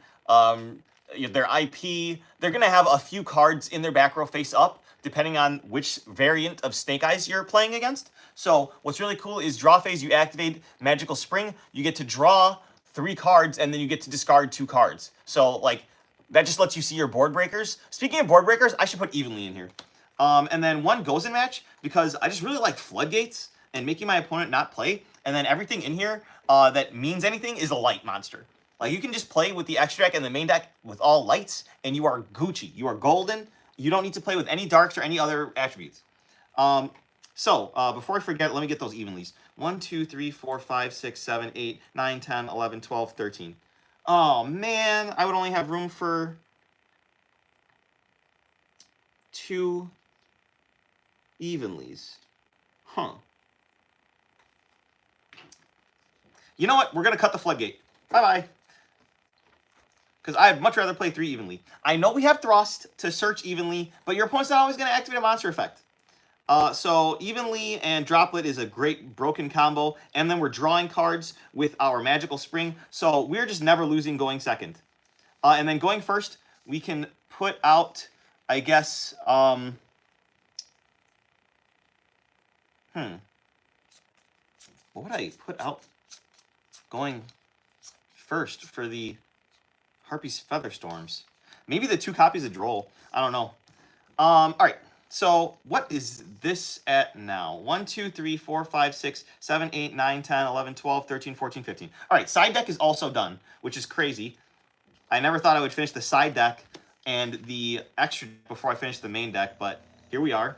Their IP. They're going to have a few cards in their back row face up depending on which variant of Snake Eyes you're playing against. So what's really cool is draw phase, you activate Magical Spring, you get to draw 3 cards, and then you get to discard 2 cards. So, like, that just lets you see your board breakers. Speaking of board breakers, I should put Evenly in here. And then 1 goes in match, because I just really like Floodgates and making my opponent not play. And then everything in here that means anything is a light monster. Like, you can just play with the extra deck and the main deck with all lights, and you are Gucci. You are golden. You don't need to play with any darks or any other attributes. Before I forget, let me get those evenlies. 1, 2, 3, 4, 5, 6, 7, 8, 9, 10, 11, 12, 13. Oh, man. I would only have room for 2 evenlies. Huh. You know what? We're going to cut the floodgate. Bye-bye. Because I'd much rather play 3 evenly. I know we have Thrust to search evenly, but your opponent's not always going to activate a monster effect. So evenly and Droplet is a great broken combo, and then we're drawing cards with our Magical Spring, so we're just never losing going second. And then going first, we can put out, I guess, what would I put out going first for the Harpie's Feather Storms? Maybe the 2 copies of Droll. I don't know. All right. So what is this at now? 1, 2, 3, 4, 5, 6, 7, 8, 9, 10, 11, 12, 13, 14, 15. All right, side deck is also done, which is crazy. I never thought I would finish the side deck and the extra before I finish the main deck, but here we are.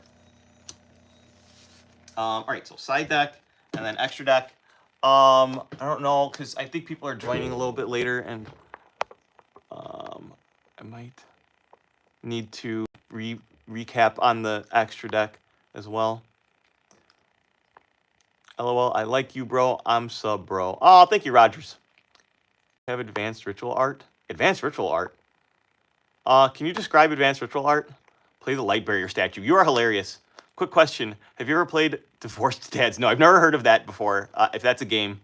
All right, so side deck and then extra deck. I don't know, because I think people are joining a little bit later, and I might need to recap on the extra deck as well. LOL, I like you, bro. I'm sub, bro. Oh, thank you, Rogers. Have advanced ritual art? Advanced ritual art? Can you describe advanced ritual art? Play the light barrier statue. You are hilarious. Quick question. Have you ever played Divorced Dads? No, I've never heard of that before, if that's a game.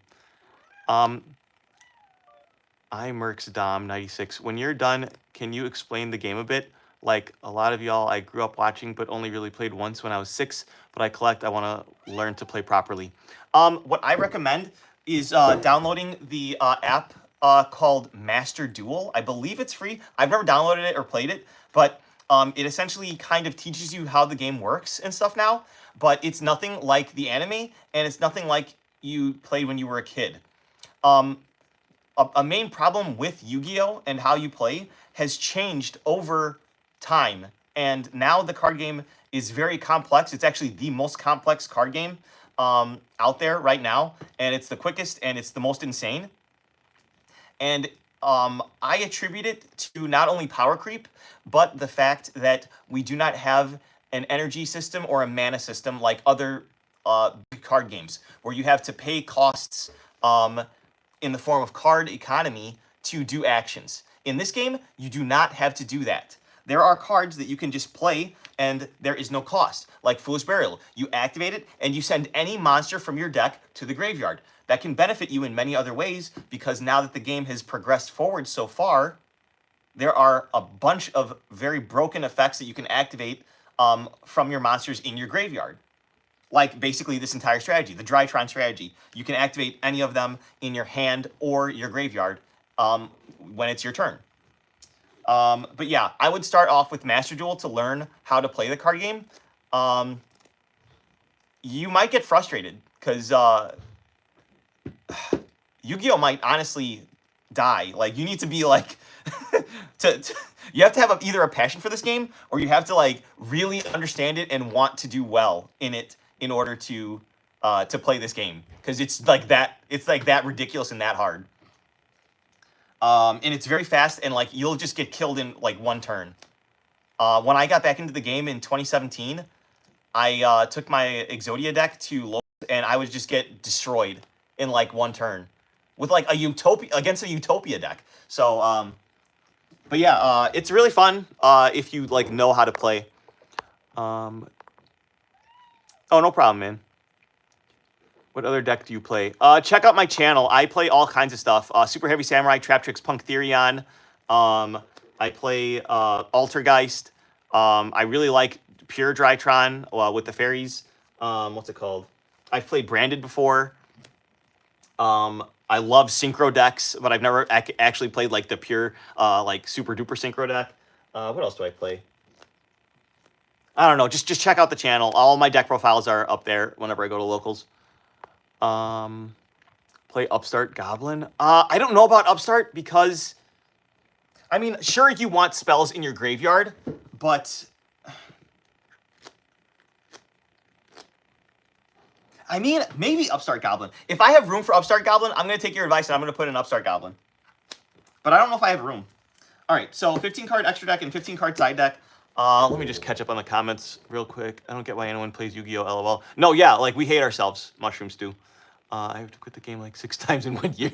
iMerxDom96. When you're done, can you explain the game a bit? Like a lot of y'all, I grew up watching, but only really played once when I was 6. But I collect. I want to learn to play properly. What I recommend is downloading the app called Master Duel. I believe it's free. I've never downloaded it or played it, but it essentially kind of teaches you how the game works and stuff now. But it's nothing like the anime, and it's nothing like you played when you were a kid. A main problem with Yu-Gi-Oh! And how you play has changed over time, and now the card game is very complex. It's actually the most complex card game out there right now, and it's the quickest and it's the most insane. And I attribute it to not only power creep, but the fact that we do not have an energy system or a mana system like other card games, where you have to pay costs in the form of card economy to do actions. In this game, you do not have to do that. There are cards that you can just play and there is no cost, like Foolish Burial. You activate it and you send any monster from your deck to the graveyard. That can benefit you in many other ways, because now that the game has progressed forward so far, there are a bunch of very broken effects that you can activate from your monsters in your graveyard. Like basically this entire strategy, the Drytron strategy. You can activate any of them in your hand or your graveyard when it's your turn. But yeah, I would start off with Master Duel to learn how to play the card game. You might get frustrated because Yu-Gi-Oh! Might honestly die. Like, you need to be like, you have to have either a passion for this game, or you have to like really understand it and want to do well in it in order to play this game, because it's like that ridiculous and that hard. And it's very fast, and like you'll just get killed in like one turn. When I got back into the game in 2017, I took my Exodia deck to low, and I would just get destroyed in like one turn with like a Utopia deck. So, but yeah, it's really fun if you like know how to play. Oh, no problem, man. What other deck do you play? Check out my channel. I play all kinds of stuff. Super Heavy Samurai, Trap Tricks, Punk Therion. I play Altergeist. I really like pure Drytron with the fairies. What's it called? I've played branded before. I love synchro decks, but I've never actually played like the pure, like super duper synchro deck. What else do I play? I don't know. Just check out the channel. All my deck profiles are up there whenever I go to locals. Play Upstart Goblin. I don't know about Upstart because, I mean, sure, you want spells in your graveyard, but I mean, maybe Upstart Goblin. If I have room for Upstart Goblin, I'm going to take your advice and I'm going to put in Upstart Goblin. But I don't know if I have room. All right, so 15-card extra deck and 15-card side deck. Let me just catch up on the comments real quick. I don't get why anyone plays Yu-Gi-Oh! LOL. No, yeah, like, we hate ourselves, Mushrooms do. I have to quit the game like 6 times in 1 year.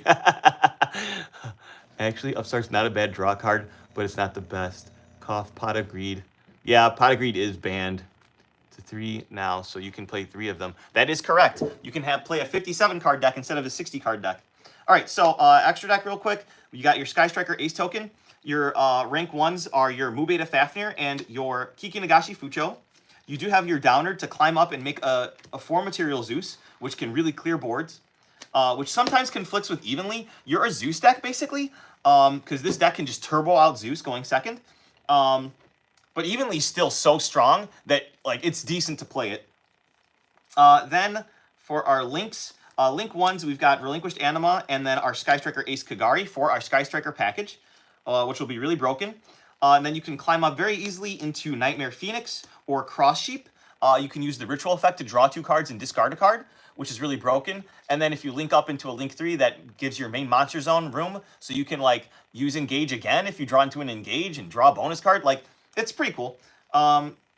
Actually, Upstart's not a bad draw card, but it's not the best. Cough, Pot of Greed. Yeah, Pot of Greed is banned. 3 now, so you can play 3 of them. That is correct. You can play a 57-card deck instead of a 60-card deck. All right, so extra deck real quick. You got your Sky Striker Ace token. Your rank 1s are your Mubeta Fafnir and your Kiki Nagashi Fucho. You do have your Downer to climb up and make a 4-material Zeus, which can really clear boards, which sometimes conflicts with Evenly. You're a Zeus deck, basically, because this deck can just turbo out Zeus going second. But Evenly's still so strong that like it's decent to play it. Then for our links, link 1s, we've got Relinquished Anima and then our Sky Striker Ace Kagari for our Sky Striker package, which will be really broken. And then you can climb up very easily into Nightmare Phoenix or Cross Sheep. You can use the Ritual effect to draw 2 cards and discard a card, which is really broken. And then if you link up into a link 3, that gives your main monster zone room, so you can like use Engage again if you draw into an Engage and draw a bonus card. Like, it's pretty cool.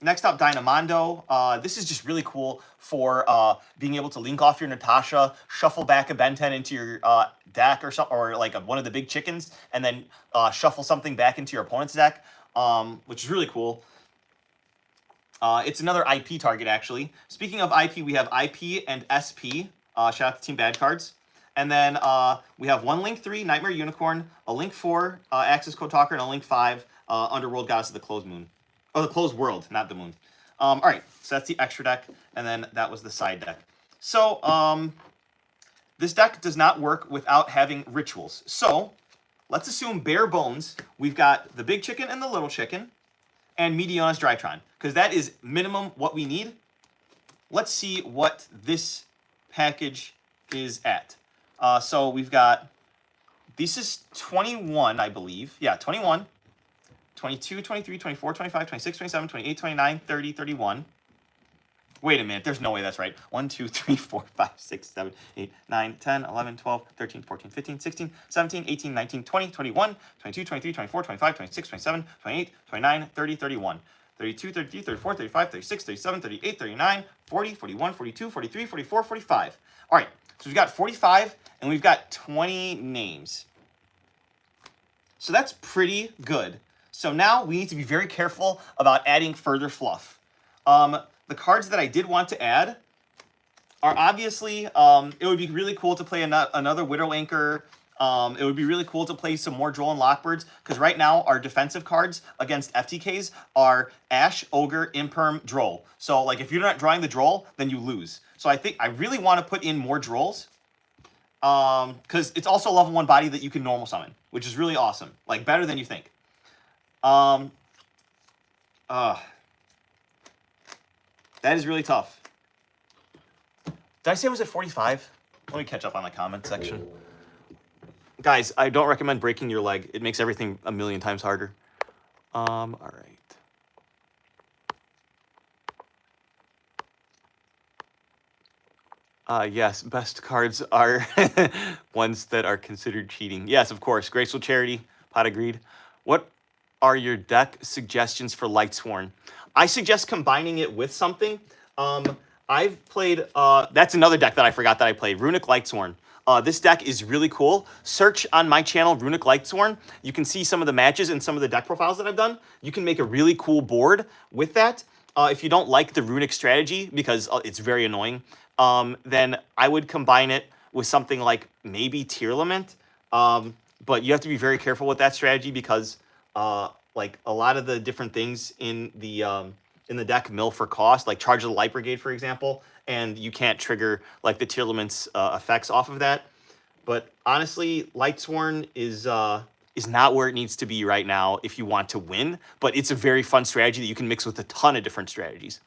Next up, Dynamondo. This is just really cool for being able to link off your Natasha, shuffle back a Ben 10 into your deck or like one of the big chickens, and then shuffle something back into your opponent's deck, which is really cool. It's another IP target, actually. Speaking of IP, we have IP and SP. Shout out to Team Bad Cards. And then we have 1 Link 3, Nightmare Unicorn, a Link 4, Axis Code Talker, and a Link 5, Underworld Goddess of the Closed Moon. Oh, the Closed World, not the Moon. All right, so that's the extra deck, and then that was the side deck. So this deck does not work without having rituals. So let's assume bare bones, we've got the big chicken and the little chicken, and Mediona's Drytron, because that is minimum what we need. Let's see what this package is at. So we've got, this is 21, I believe. Yeah, 21. 22, 23, 24, 25, 26, 27, 28, 29, 30, 31. Wait a minute, there's no way that's right. 1, 2, 3, 4, 5, 6, 7, 8, 9, 10, 11, 12, 13, 14, 15, 16, 17, 18, 19, 20, 21, 22, 23, 24, 25, 26, 27, 28, 29, 30, 31. 32, 33, 34, 35, 36, 37, 38, 39, 40, 41, 42, 43, 44, 45. All right, so we've got 45, and we've got 20 names. So that's pretty good. So now we need to be very careful about adding further fluff. The cards that I did want to add are obviously, it would be really cool to play another Widow Anchor. It would be really cool to play some more Droll and Lockbirds, because right now our defensive cards against FTKs are Ash, Ogre, Imperm, Droll. So like if you're not drawing the Droll, then you lose. So I think I really want to put in more Drolls, because it's also a level 1 body that you can normal summon, which is really awesome. Like better than you think. That is really tough. Did I say it was at 45? Let me catch up on the comment section. Guys, I don't recommend breaking your leg. It makes everything a million times harder. All right. Yes, best cards are ones that are considered cheating. Yes, of course. Graceful Charity, Pot of Greed. What are your deck suggestions for Lightsworn? I suggest combining it with something. I've played, that's another deck that I forgot that I played, Runic Lightsworn. This deck is really cool. Search on my channel, Runic Lightsworn. You can see some of the matches and some of the deck profiles that I've done. You can make a really cool board with that. If you don't like the Runic strategy, because it's very annoying, then I would combine it with something like maybe Tearlament. But you have to be very careful with that strategy, because like a lot of the different things in the in the deck mill for cost, like Charge of the Light Brigade, for example, and you can't trigger like the Tearlament's effects off of that. But honestly, Lightsworn is not where it needs to be right now if you want to win, but it's a very fun strategy that you can mix with a ton of different strategies.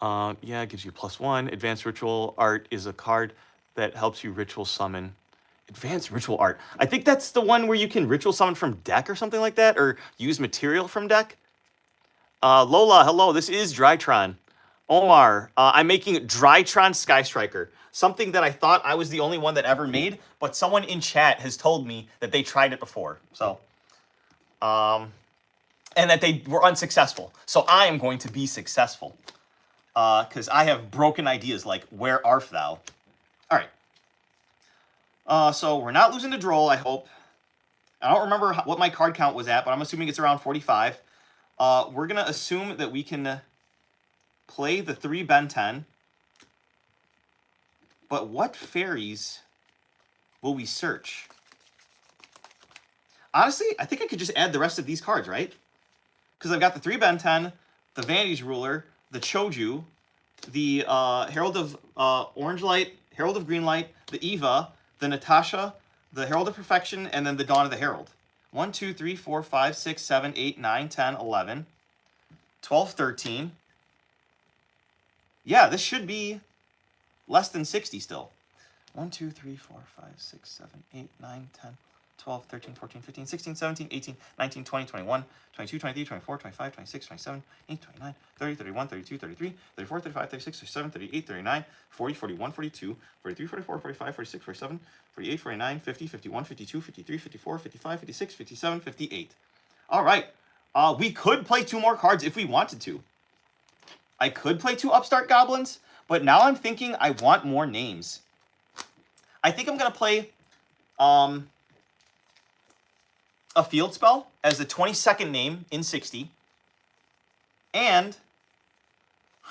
Yeah, it gives you +1. Advanced Ritual Art is a card that helps you ritual summon. Advanced Ritual Art. I think that's the one where you can ritual summon from deck or something like that, or use material from deck. Lola, hello, this is Drytron. Omar, I'm making Drytron Sky Striker, something that I thought I was the only one that ever made, but someone in chat has told me that they tried it before. So, and that they were unsuccessful. So I am going to be successful. Because I have broken ideas like, where art thou? All right. So we're not losing to Droll, I hope. I don't remember what my card count was at, but I'm assuming it's around 45. We're going to assume that we can play the 3 Ben 10. But what fairies will we search? Honestly, I think I could just add the rest of these cards, right? Because I've got the 3 Ben 10, the Vanity's Ruler, the Choju, the Herald of Orange Light, Herald of Green Light, the Eva, the Natasha, the Herald of Perfection, and then the Dawn of the Herald. 1, 2, 3, 4, 5, 6, 7, 8, 9, 10, 11, 12, 13. Yeah, this should be less than 60 still. 1, 2, 3, 4, 5, 6, 7, 8, 9, 10, 12, 13, 14, 15, 16, 17, 18, 19, 20, 21, 22, 23, 24, 25, 26, 27, 28, 29, 30, 31, 32, 33, 34, 35, 36, 37, 38, 39, 40, 41, 42, 43, 44, 45, 46, 47, 48, 49, 50, 51, 52, 53, 54, 55, 56, 57, 58. All right. We could play 2 more cards if we wanted to. I could play 2 Upstart Goblins, but now I'm thinking I want more names. I think I'm going to play a field spell as the 22nd name in 60. And,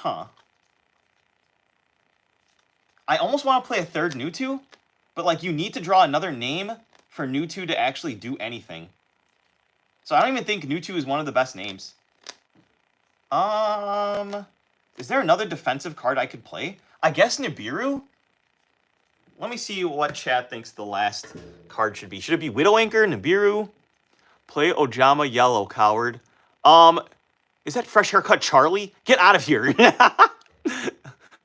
I almost want to play a 3rd Newtwo, but like you need to draw another name for Newtwo to actually do anything. So I don't even think Newtwo is one of the best names. Is there another defensive card I could play? I guess Nibiru? Let me see what chat thinks the last card should be. Should it be Widow Anchor, Nibiru? Play Ojama Yellow, coward. Is that Fresh Haircut Charlie? Get out of here.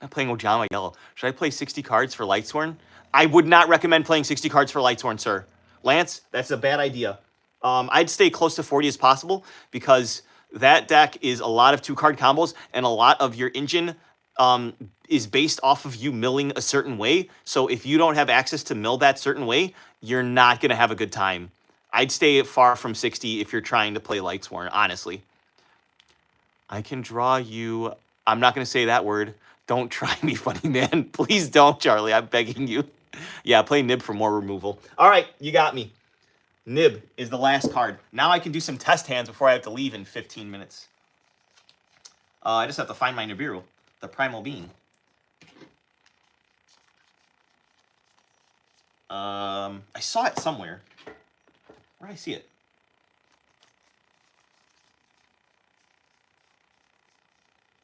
I'm playing Ojama Yellow. Should I play 60 cards for Lightsworn? I would not recommend playing 60 cards for Lightsworn, sir. Lance, that's a bad idea. I'd stay close to 40 as possible because that deck is a lot of 2-card combos and a lot of your engine is based off of you milling a certain way. So if you don't have access to mill that certain way, you're not going to have a good time. I'd stay far from 60 if you're trying to play Lightsworn, honestly. I can draw you. I'm not going to say that word. Don't try me, funny man. Please don't, Charlie. I'm begging you. Yeah, play Nib for more removal. All right, you got me. Nib is the last card. Now I can do some test hands before I have to leave in 15 minutes. I just have to find my Nibiru, the Primal Being. I saw it somewhere. Where did I see it?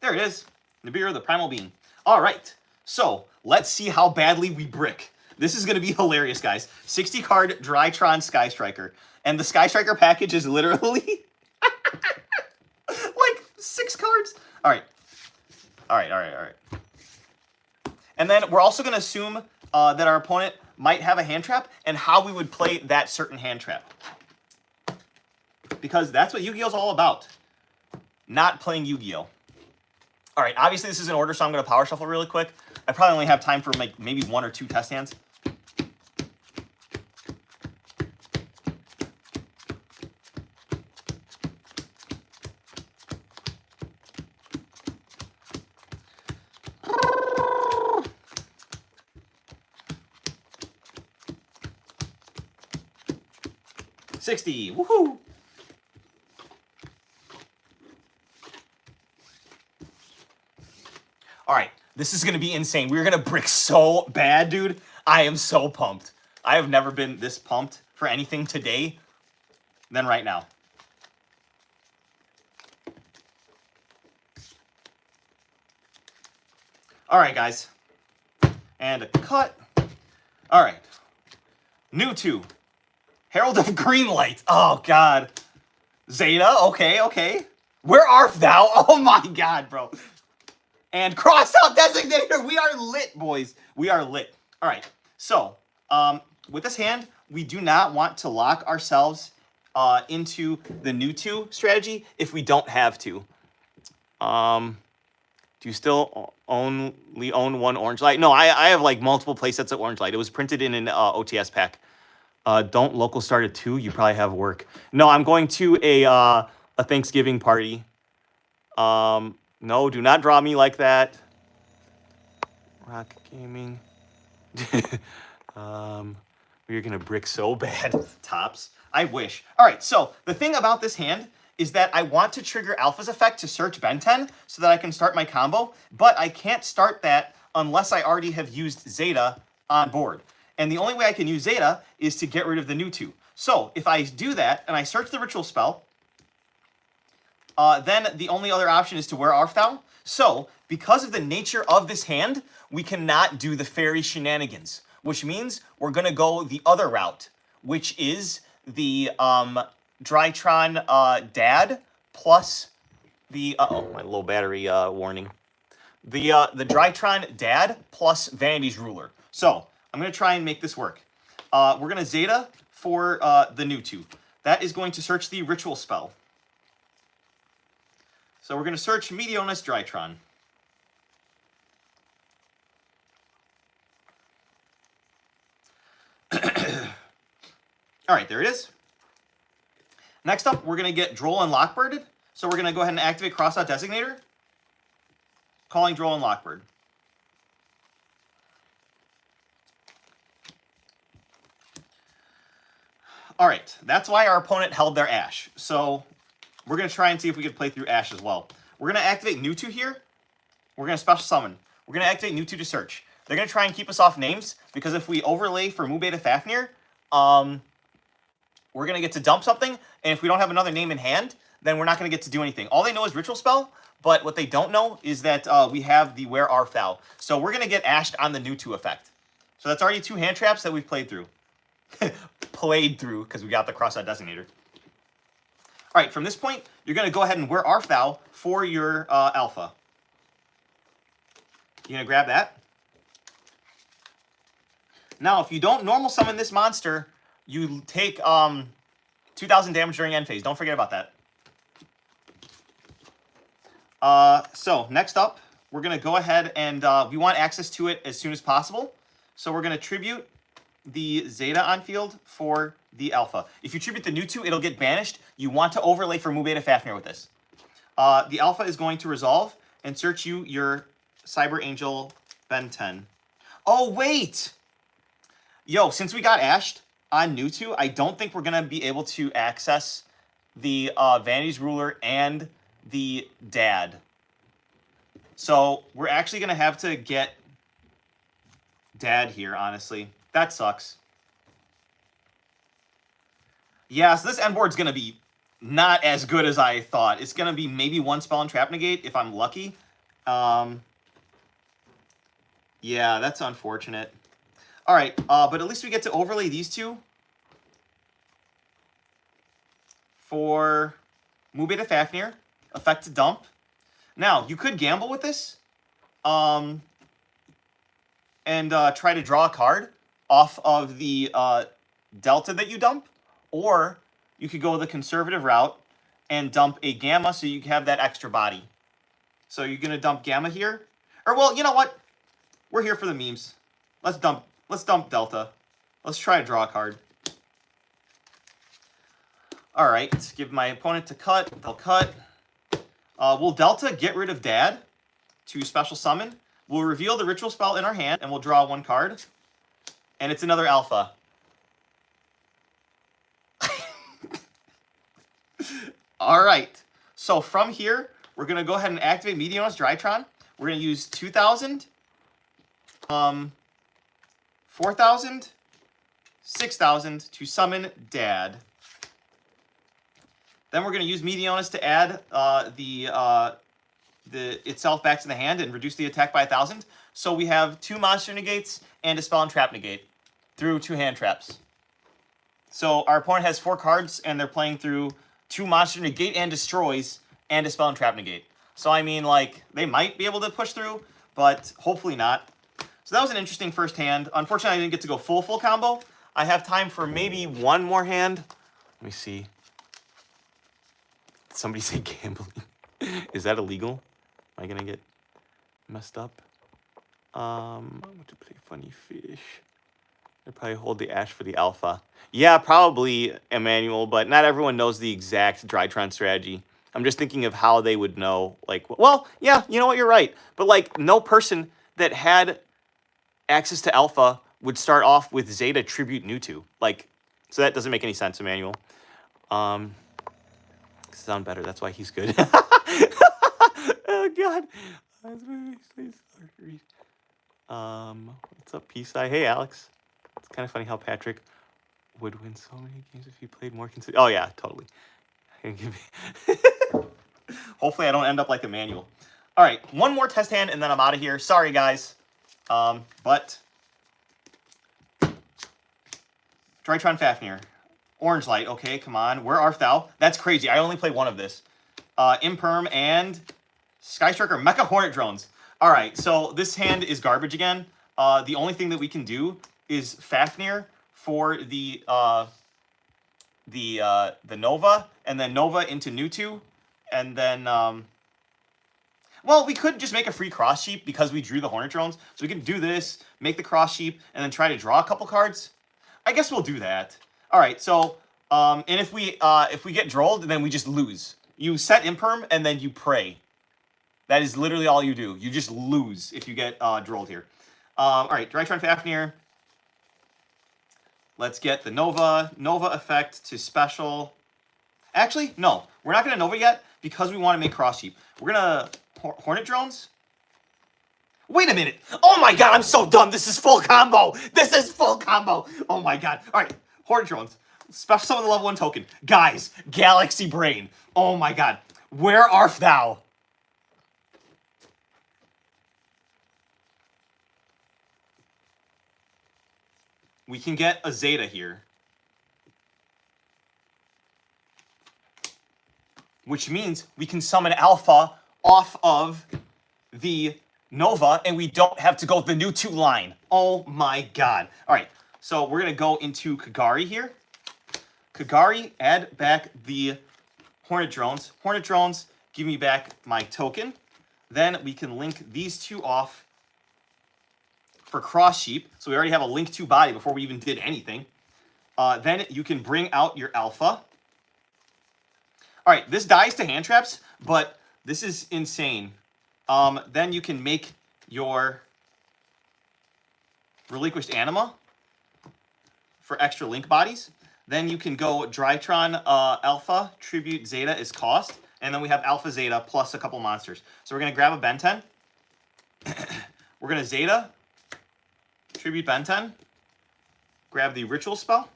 There it is. Nibiru, the Primal Being. All right. So let's see how badly we brick. This is going to be hilarious, guys. 60-card Drytron Sky Striker. And the Sky Striker package is literally like 6 cards. All right. And then we're also going to assume that our opponent might have a hand trap and how we would play that certain hand trap. Because that's what Yu-Gi-Oh's all about. Not playing Yu-Gi-Oh! All right, obviously this is in order, so I'm going to power shuffle really quick. I probably only have time for like maybe 1 or 2 test hands. $60, woohoo! All right, this is going to be insane. We're going to brick so bad, dude. I am so pumped. I have never been this pumped for anything today than right now. All right, guys. And a cut. All right. New 2. Herald of Greenlight. Oh, God. Zeta. Okay, okay. Where art thou? Oh, my God, bro. And cross-out designator. We are lit, boys. We are lit. All right. So, with this hand, we do not want to lock ourselves into the new 2 strategy if we don't have to. Do you still only own 1 orange light? No, I have like multiple playsets of orange light. It was printed in an OTS pack. Don't local start at 2. You probably have work. No, I'm going to a Thanksgiving party. No, do not draw me like that. Rock Gaming. You're gonna brick so bad. Tops. I wish. All right, so the thing about this hand is that I want to trigger Alpha's effect to search Ben 10 so that I can start my combo, but I can't start that unless I already have used Zeta on board. And the only way I can use Zeta is to get rid of the new 2. So if I do that and I search the ritual spell, then the only other option is to Where Art Thou? So because of the nature of this hand, we cannot do the fairy shenanigans, which means we're going to go the other route, which is the Drytron Dad plus the uh-oh, my low battery warning. The Drytron Dad plus Vanity's Ruler. So I'm going to try and make this work. We're going to Zeta for the new 2. That is going to search the ritual spell. So we're going to search Meteonis Drytron. All right, there it is. Next up, we're going to get Droll and Lockbirded. So we're going to go ahead and activate Crossout Designator, calling Droll and Lockbird. All right, that's why our opponent held their Ash. So we're going to try and see if we can play through Ash as well. We're going to activate New 2 here. We're going to Special Summon. We're going to activate New 2 to search. They're going to try and keep us off names, because if we overlay for Mu Beta Fafnir, we're going to get to dump something, and if we don't have another name in hand, then we're not going to get to do anything. All they know is Ritual Spell, but what they don't know is that we have the Where Art Thou. So we're going to get ashed on the New 2 effect. So that's already 2 hand traps that we've played through. Played through, because we got the Crossout Designator. All right, from this point, you're going to go ahead and Where Art Thou for your Alpha. You're going to grab that. Now, if you don't normal summon this monster, you take 2,000 damage during end phase. Don't forget about that. So, next up, we're going to go ahead and we want access to it as soon as possible. So we're going to tribute the Zeta on field for the Alpha. If you tribute the new 2, it'll get banished. You want to overlay for Mu Beta Fafnir with this. The Alpha is going to resolve and search you your Cyber Angel Ben 10. Oh, wait! Yo, since we got ashed on new 2, I don't think we're going to be able to access the Vanity's Ruler and the Dad. So we're actually going to have to get Dad here, honestly. That sucks. Yeah, so this end board's going to be not as good as I thought. It's going to be maybe 1 spell and trap negate if I'm lucky. Yeah, that's unfortunate. All right, but at least we get to overlay these 2 for Mu Beta Fafnir, effect to dump. Now, you could gamble with this and try to draw a card off of the delta that you dump, or you could go the conservative route and dump a Gamma so you have that extra body. So you're going to dump Gamma here. Or, well, you know what? We're here for the memes. Let's dump Delta. Let's try to draw a card. All right, give my opponent to cut. They'll cut. Will Delta get rid of Dad to special summon? We'll reveal the ritual spell in our hand, and we'll draw 1 card. And it's another Alpha. All right. So from here, we're going to go ahead and activate Meteonis Drytron. We're going to use 2,000, 4,000, 6,000 to summon Dad. Then we're going to use Meteonis to add the itself back to the hand and reduce the attack by 1,000. So we have 2 monster negates and a spell and trap negate through 2 hand traps. So our opponent has 4 cards, and they're playing through 2 monster negate and destroys and a spell and trap negate. So I mean, like, they might be able to push through, but hopefully not. So that was an interesting first hand. Unfortunately, I didn't get to go full combo. I have time for maybe one more hand. Let me see. Somebody say gambling. Is that illegal? Am I gonna get messed up? I'm going to play funny fish. I probably hold the ash for the alpha. Yeah, probably, Emmanuel, but not everyone knows the exact Drytron strategy. I'm just thinking of how they would know. Like, well, yeah, you know what, you're right. But, like, no person that had access to alpha would start off with Zeta Tribute Mewtwo. Like, so that doesn't make any sense, Emmanuel. Sound better, that's why he's good. Oh, God. What's up, psaiYGO? Hey, Alex. It's kind of funny how Patrick would win so many games if he played more consistent. Oh, yeah, totally. Hopefully I don't end up like Emmanuel. All right, one more test hand, and then I'm out of here. Sorry, guys. But Drytron Fafnir. Orange Light. Okay, come on. Where art thou? That's crazy. I only played one of this. Imperm and Sky Striker Mecha Hornet Drones. All right, so this hand is garbage again. The only thing that we can do is Fafnir for the Nova, and then Nova into Mewtwo, and then well, we could just make a free cross sheep because we drew the Hornet Drones. So we can do this, make the cross sheep, and then try to draw a couple cards. I guess we'll do that. All right, so and if we get drolled, then we just lose. You set Imperm and then you pray. That is literally all you do. You just lose if you get drolled here. All right, Drytron Fafnir. Let's get the Nova effect to special. Actually, no, we're not going to Nova yet because we want to make cross sheep. We're going to Hornet Drones. Wait a minute. Oh my God, I'm so dumb. This is full combo. This is full combo. Oh my God. All right, Hornet Drones. Special summon the level 1 token. Guys, Galaxy Brain. Oh my God. Where art thou? We can get a Zeta here. Which means we can summon Alpha off of the Nova, and we don't have to go the Mewtwo line. Oh my God. All right, so we're going to go into Kagari here. Kagari, add back the Hornet Drones. Hornet Drones, give me back my token. Then we can link these two off for Cross Sheep. So we already have a link to body before we even did anything. Then you can bring out your Alpha. All right, this dies to hand traps, but this is insane. Then you can make your Relinquished Anima for extra link bodies. Then you can go Drytron Alpha, Tribute Zeta is cost. And then we have Alpha Zeta plus a couple monsters. So we're going to grab a Ben 10. We're going to Zeta, Tribute Ben 10. Grab the Ritual spell.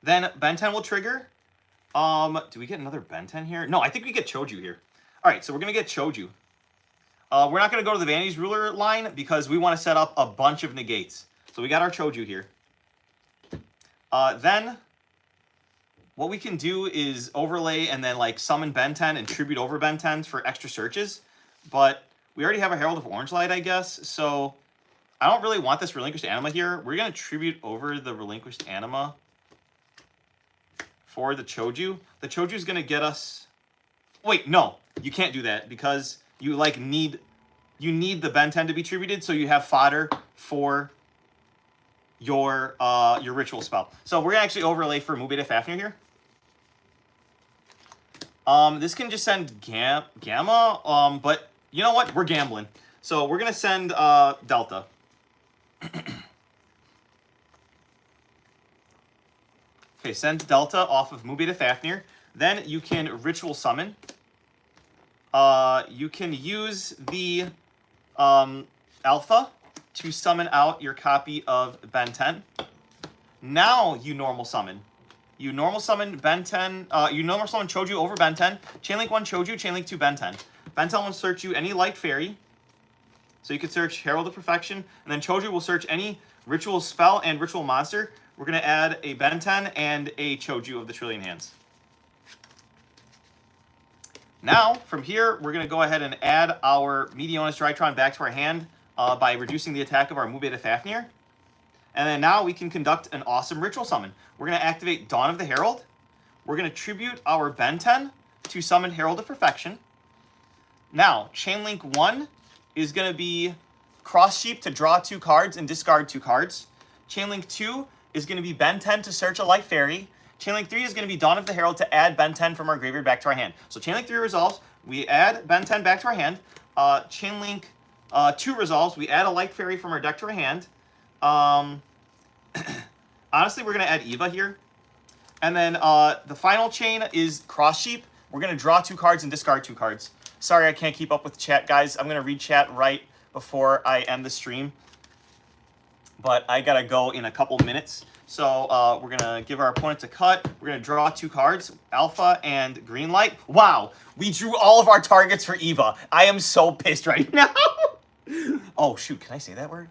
Then Ben 10 will trigger. Do we get another Ben 10 here? No, I think we get Choju here. All right, so we're going to get Choju. We're not going to go to the Vanity's Ruler line because we want to set up a bunch of negates. So we got our Choju here. Then what we can do is overlay and then like summon Ben 10 and tribute over Ben 10s for extra searches. But we already have a Herald of Orange Light, I guess. So I don't really want this Relinquished Anima here. We're going to tribute over the Relinquished Anima for the Choju. The Choju is going to get us... Wait, no. You can't do that because you like need the Ben 10 to be tributed so you have fodder for your ritual spell. So we're gonna actually overlay for Mubeta Fafnir here. This can just send Gamma, but you know what? We're gambling. So we're gonna send Delta. Okay, send Delta off of Mubeta Fafnir. Then you can ritual summon. You can use the Alpha to summon out your copy of Ben 10. Now you normal summon. you normal summon Ben 10, you normal summon Choju over Ben 10, Chainlink 1 Choju, Chainlink 2 Ben 10. Ben 10 will search you any light fairy. So you could search Herald of Perfection, and then Choju will search any ritual spell and ritual monster. We're going to add a Ben 10 and a Choju of the Trillion Hands. Now, from here, we're going to go ahead and add our Meteonis Drytron back to our hand by reducing the attack of our Mu Beta Fafnir. And then now we can conduct an awesome ritual summon. We're going to activate Dawn of the Herald. We're going to tribute our Ben 10 to summon Herald of Perfection. Now, Chainlink 1 is going to be Cross Sheep to draw 2 cards and discard 2 cards. Chainlink 2 is going to be Ben 10 to search a light fairy. Chainlink 3 is going to be Dawn of the Herald to add Ben 10 from our graveyard back to our hand. So Chainlink 3 resolves, we add Ben 10 back to our hand. Chainlink 2 resolves, we add a light fairy from our deck to our hand. Honestly, we're going to add Eva here. And then the final chain is Cross Sheep. We're going to draw 2 cards and discard 2 cards. Sorry, I can't keep up with chat, guys. I'm going to read chat right before I end the stream. But I got to go in a couple minutes. So we're going to give our opponent a cut. We're going to draw 2 cards, Alpha and Green Light. Wow, we drew all of our targets for Eva. I am so pissed right now. Oh, shoot, can I say that word?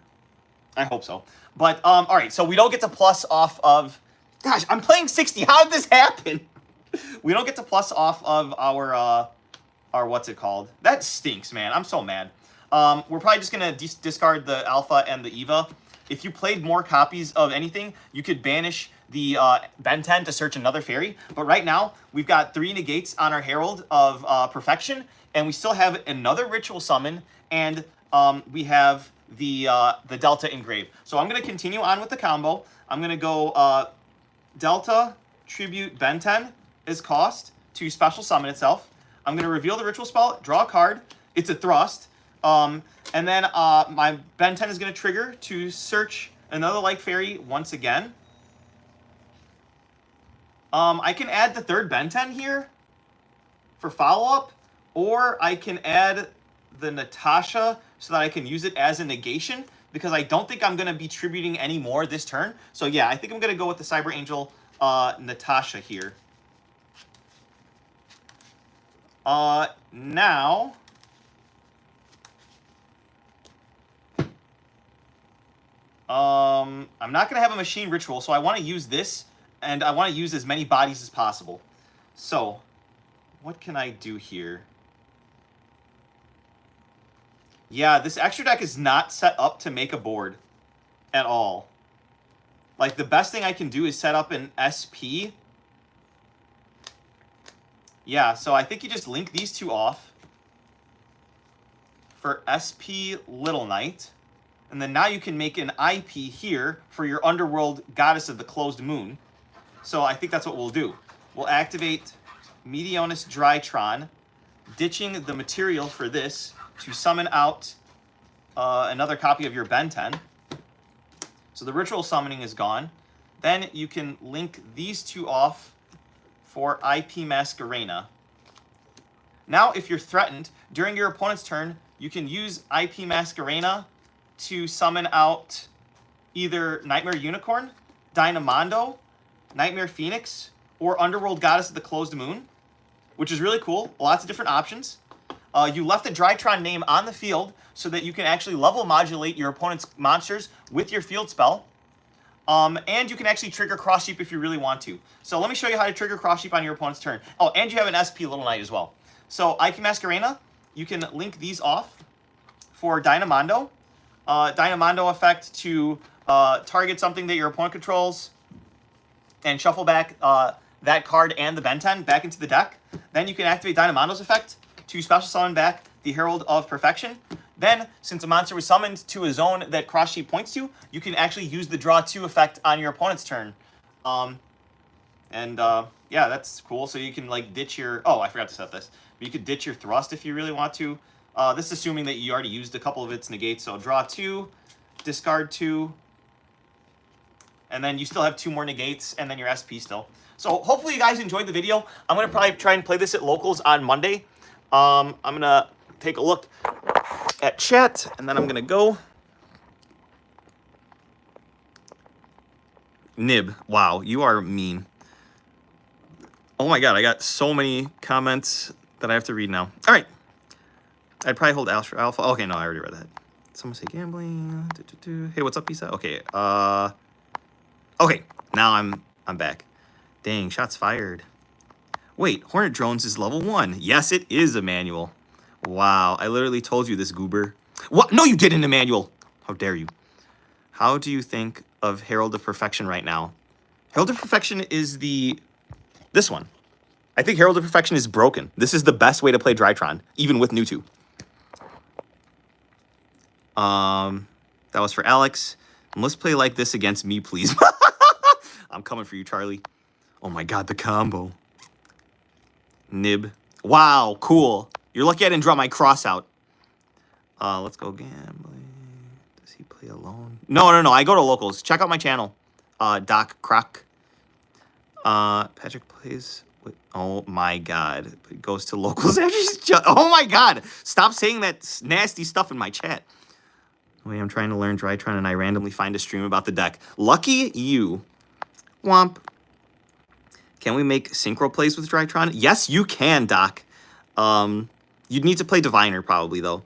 I hope so. But, all right, so we don't get to plus off of... Gosh, I'm playing 60. How did this happen? We don't get to plus off of our what's it called? That stinks, man. I'm so mad. We're probably just going to discard the Alpha and the Eva. If you played more copies of anything, you could banish the Ben 10 to search another fairy. But right now, we've got 3 negates on our Herald of Perfection, and we still have another ritual summon, and we have the Delta engrave. So I'm going to continue on with the combo. I'm going to go Delta, Tribute, Ben 10 is cost to special summon itself. I'm going to reveal the ritual spell, draw a card. It's a thrust. And then my Ben 10 is going to trigger to search another light fairy once again. I can add the 3rd Ben 10 here for follow-up, or I can add the Natasha so that I can use it as a negation, because I don't think I'm going to be tributing any more this turn. So yeah, I think I'm going to go with the Cyber Angel Natasha here. Now... I'm not going to have a machine ritual, so I want to use this, and I want to use as many bodies as possible. So, what can I do here? Yeah, this extra deck is not set up to make a board at all. Like, the best thing I can do is set up an SP. Yeah, so I think you just link these 2 off for SP Little Knight. And then now you can make an IP here for your Underworld Goddess of the Closed Moon. So I think that's what we'll do. We'll activate Meteonis Drytron, ditching the material for this to summon out another copy of your Ben 10. So the ritual summoning is gone. Then you can link these 2 off for IP Masquerena. Now, if you're threatened, during your opponent's turn, you can use IP Masquerena to summon out either Nightmare Unicorn, Dynamondo, Nightmare Phoenix, or Underworld Goddess of the Closed Moon, which is really cool. Lots of different options. You left a Drytron name on the field so that you can actually level modulate your opponent's monsters with your field spell. And you can actually trigger Cross Sheep if you really want to. So let me show you how to trigger Cross Sheep on your opponent's turn. Oh, and you have an SP Little Knight as well. So IP Masquerena, you can link these off for Dynamondo. Dynamondo effect to target something that your opponent controls and shuffle back that card and the Ben 10 back into the deck. Then you can activate Dynamondo's effect to special summon back the Herald of Perfection. Then, since a monster was summoned to a zone that Cross Sheep points to, you can actually use the Draw 2 effect on your opponent's turn. Yeah, that's cool. So you can like ditch your... Oh, I forgot to set this. But you could ditch your Thrust if you really want to. This is assuming that you already used a couple of its negates. So draw 2, discard 2, and then you still have 2 more negates, and then your SP still. So hopefully you guys enjoyed the video. I'm going to probably try and play this at locals on Monday. I'm going to take a look at chat, and then I'm going to go. Nib, wow, you are mean. Oh my god, I got so many comments that I have to read now. All right. I'd probably hold Alpha. Okay, no, I already read that. Someone say gambling. Hey, what's up, Pisa? Okay. Okay. Now I'm back. Dang, shots fired. Wait, Hornet Drones is level 1. Yes, it is, Emmanuel. Wow, I literally told you this, goober. What? No, you didn't, Emmanuel. How dare you? How do you think of Herald of Perfection right now? Herald of Perfection is this one. I think Herald of Perfection is broken. This is the best way to play Drytron, even with Mewtwo. That was for Alex. And let's play like this against me, please. I'm coming for you, Charlie. Oh my god, the combo. Nib. Wow, cool. You're lucky I didn't draw my cross out. Let's go gambling. Does he play alone? No. I go to locals. Check out my channel. Doc Croc. Patrick plays with, oh my god. It goes to locals after he's just, oh my god. Stop saying that nasty stuff in my chat. Wait, I'm trying to learn Drytron and I randomly find a stream about the deck. Lucky you. Womp. Can we make synchro plays with Drytron? Yes, you can, Doc. You'd need to play Diviner probably, though.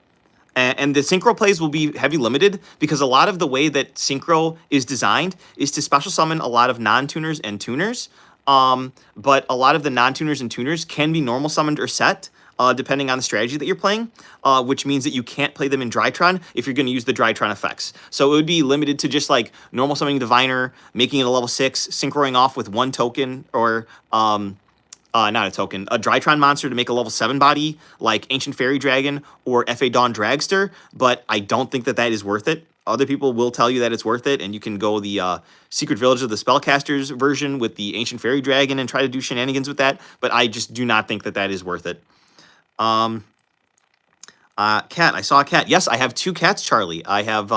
And the synchro plays will be heavy limited because a lot of the way that synchro is designed is to special summon a lot of non-tuners and tuners. But a lot of the non-tuners and tuners can be normal summoned or set, depending on the strategy that you're playing, which means that you can't play them in Drytron if you're going to use the Drytron effects. So it would be limited to just like normal summoning Diviner, making it a level 6, synchroing off with 1 token, or not a token, a Drytron monster to make a level 7 body, like Ancient Fairy Dragon or F.A. Dawn Dragster, but I don't think that that is worth it. Other people will tell you that it's worth it, and you can go the Secret Village of the Spellcasters version with the Ancient Fairy Dragon and try to do shenanigans with that, but I just do not think that that is worth it. Cat, I saw a cat. Yes, I have 2 cats, Charlie. I have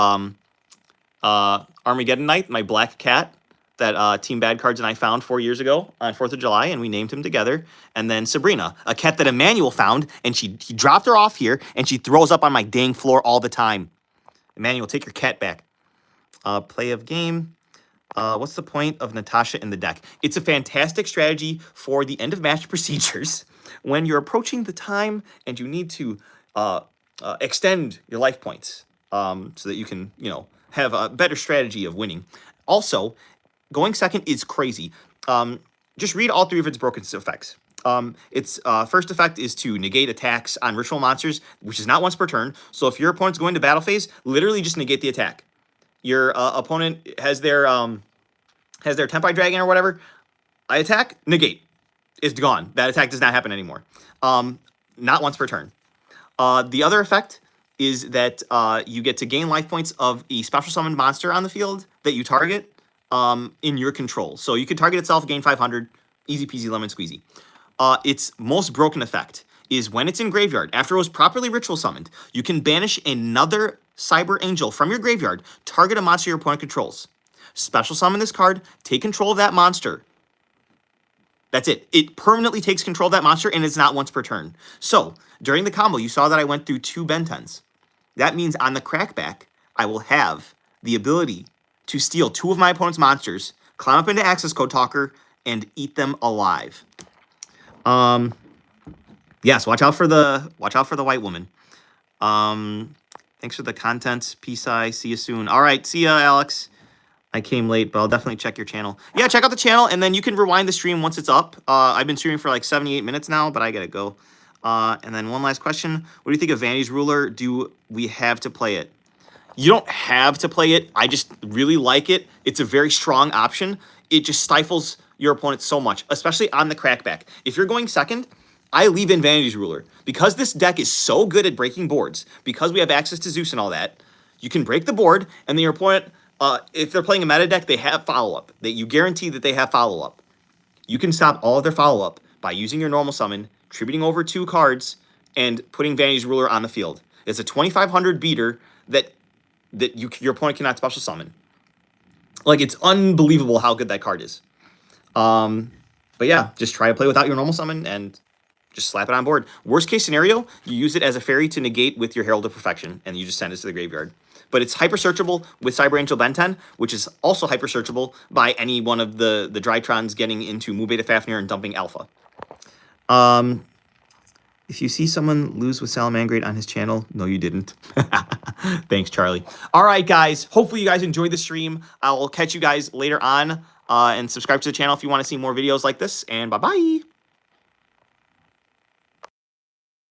Armageddon Knight, my black cat, that Team Bad Cards and I found 4 years ago on 4th of July, and we named him together. And then Sabrina, a cat that Emmanuel found, and he dropped her off here, and she throws up on my dang floor all the time. Emmanuel, take your cat back. Play of game. What's the point of Natasha in the deck? It's a fantastic strategy for the end of match procedures when you're approaching the time and you need to extend your life points so that you can, have a better strategy of winning. Also, going second is crazy. Just read all 3 of its broken effects. Its first effect is to negate attacks on ritual monsters, which is not once per turn. So if your opponent's going to battle phase, literally just negate the attack. Your opponent has their Tempai Dragon or whatever. I attack, negate. It's gone. That attack does not happen anymore. Not once per turn. The other effect is that you get to gain life points of a special summoned monster on the field that you target in your control. So you can target itself, gain 500, easy peasy lemon squeezy. Its most broken effect is when it's in graveyard, after it was properly ritual summoned, you can banish another Cyber Angel from your graveyard, target a monster your opponent controls. Special summon this card, take control of that monster. That's it. It permanently takes control of that monster, and it's not once per turn. So, during the combo, you saw that I went through 2 Ben 10s. That means on the crackback, I will have the ability to steal 2 of my opponent's monsters, climb up into Access Code Talker, and eat them alive. Yes, watch out for the white woman. Thanks for the content, psai. See you soon. All right, see ya, Alex. I came late, but I'll definitely check your channel. Yeah, check out the channel, and then you can rewind the stream once it's up. I've been streaming for like 78 minutes now, but I gotta go. And then one last question. What do you think of Vanity's Ruler? Do we have to play it? You don't have to play it. I just really like it. It's a very strong option. It just stifles your opponent so much, especially on the crackback. If you're going second, I leave in Vanity's Ruler. Because this deck is so good at breaking boards, because we have access to Zeus and all that, you can break the board, and then your opponent, if they're playing a meta deck, they have follow-up. You guarantee that they have follow-up. You can stop all of their follow-up by using your normal summon, tributing over 2 cards, and putting Vanity's Ruler on the field. It's a 2,500 beater that your opponent cannot special summon. Like, it's unbelievable how good that card is. But yeah, just try to play without your normal summon and just slap it on board. Worst case scenario, you use it as a fairy to negate with your Herald of Perfection, and you just send it to the graveyard. But it's hyper searchable with Cyber Angel Ben 10, which is also hyper searchable by any one of the Drytrons getting into Mu Beta Fafnir and dumping Alpha. If you see someone lose with Salamangreat on his channel, no, you didn't. Thanks, Charlie. All right, guys. Hopefully you guys enjoyed the stream. I'll catch you guys later on. And subscribe to the channel if you want to see more videos like this. And bye-bye.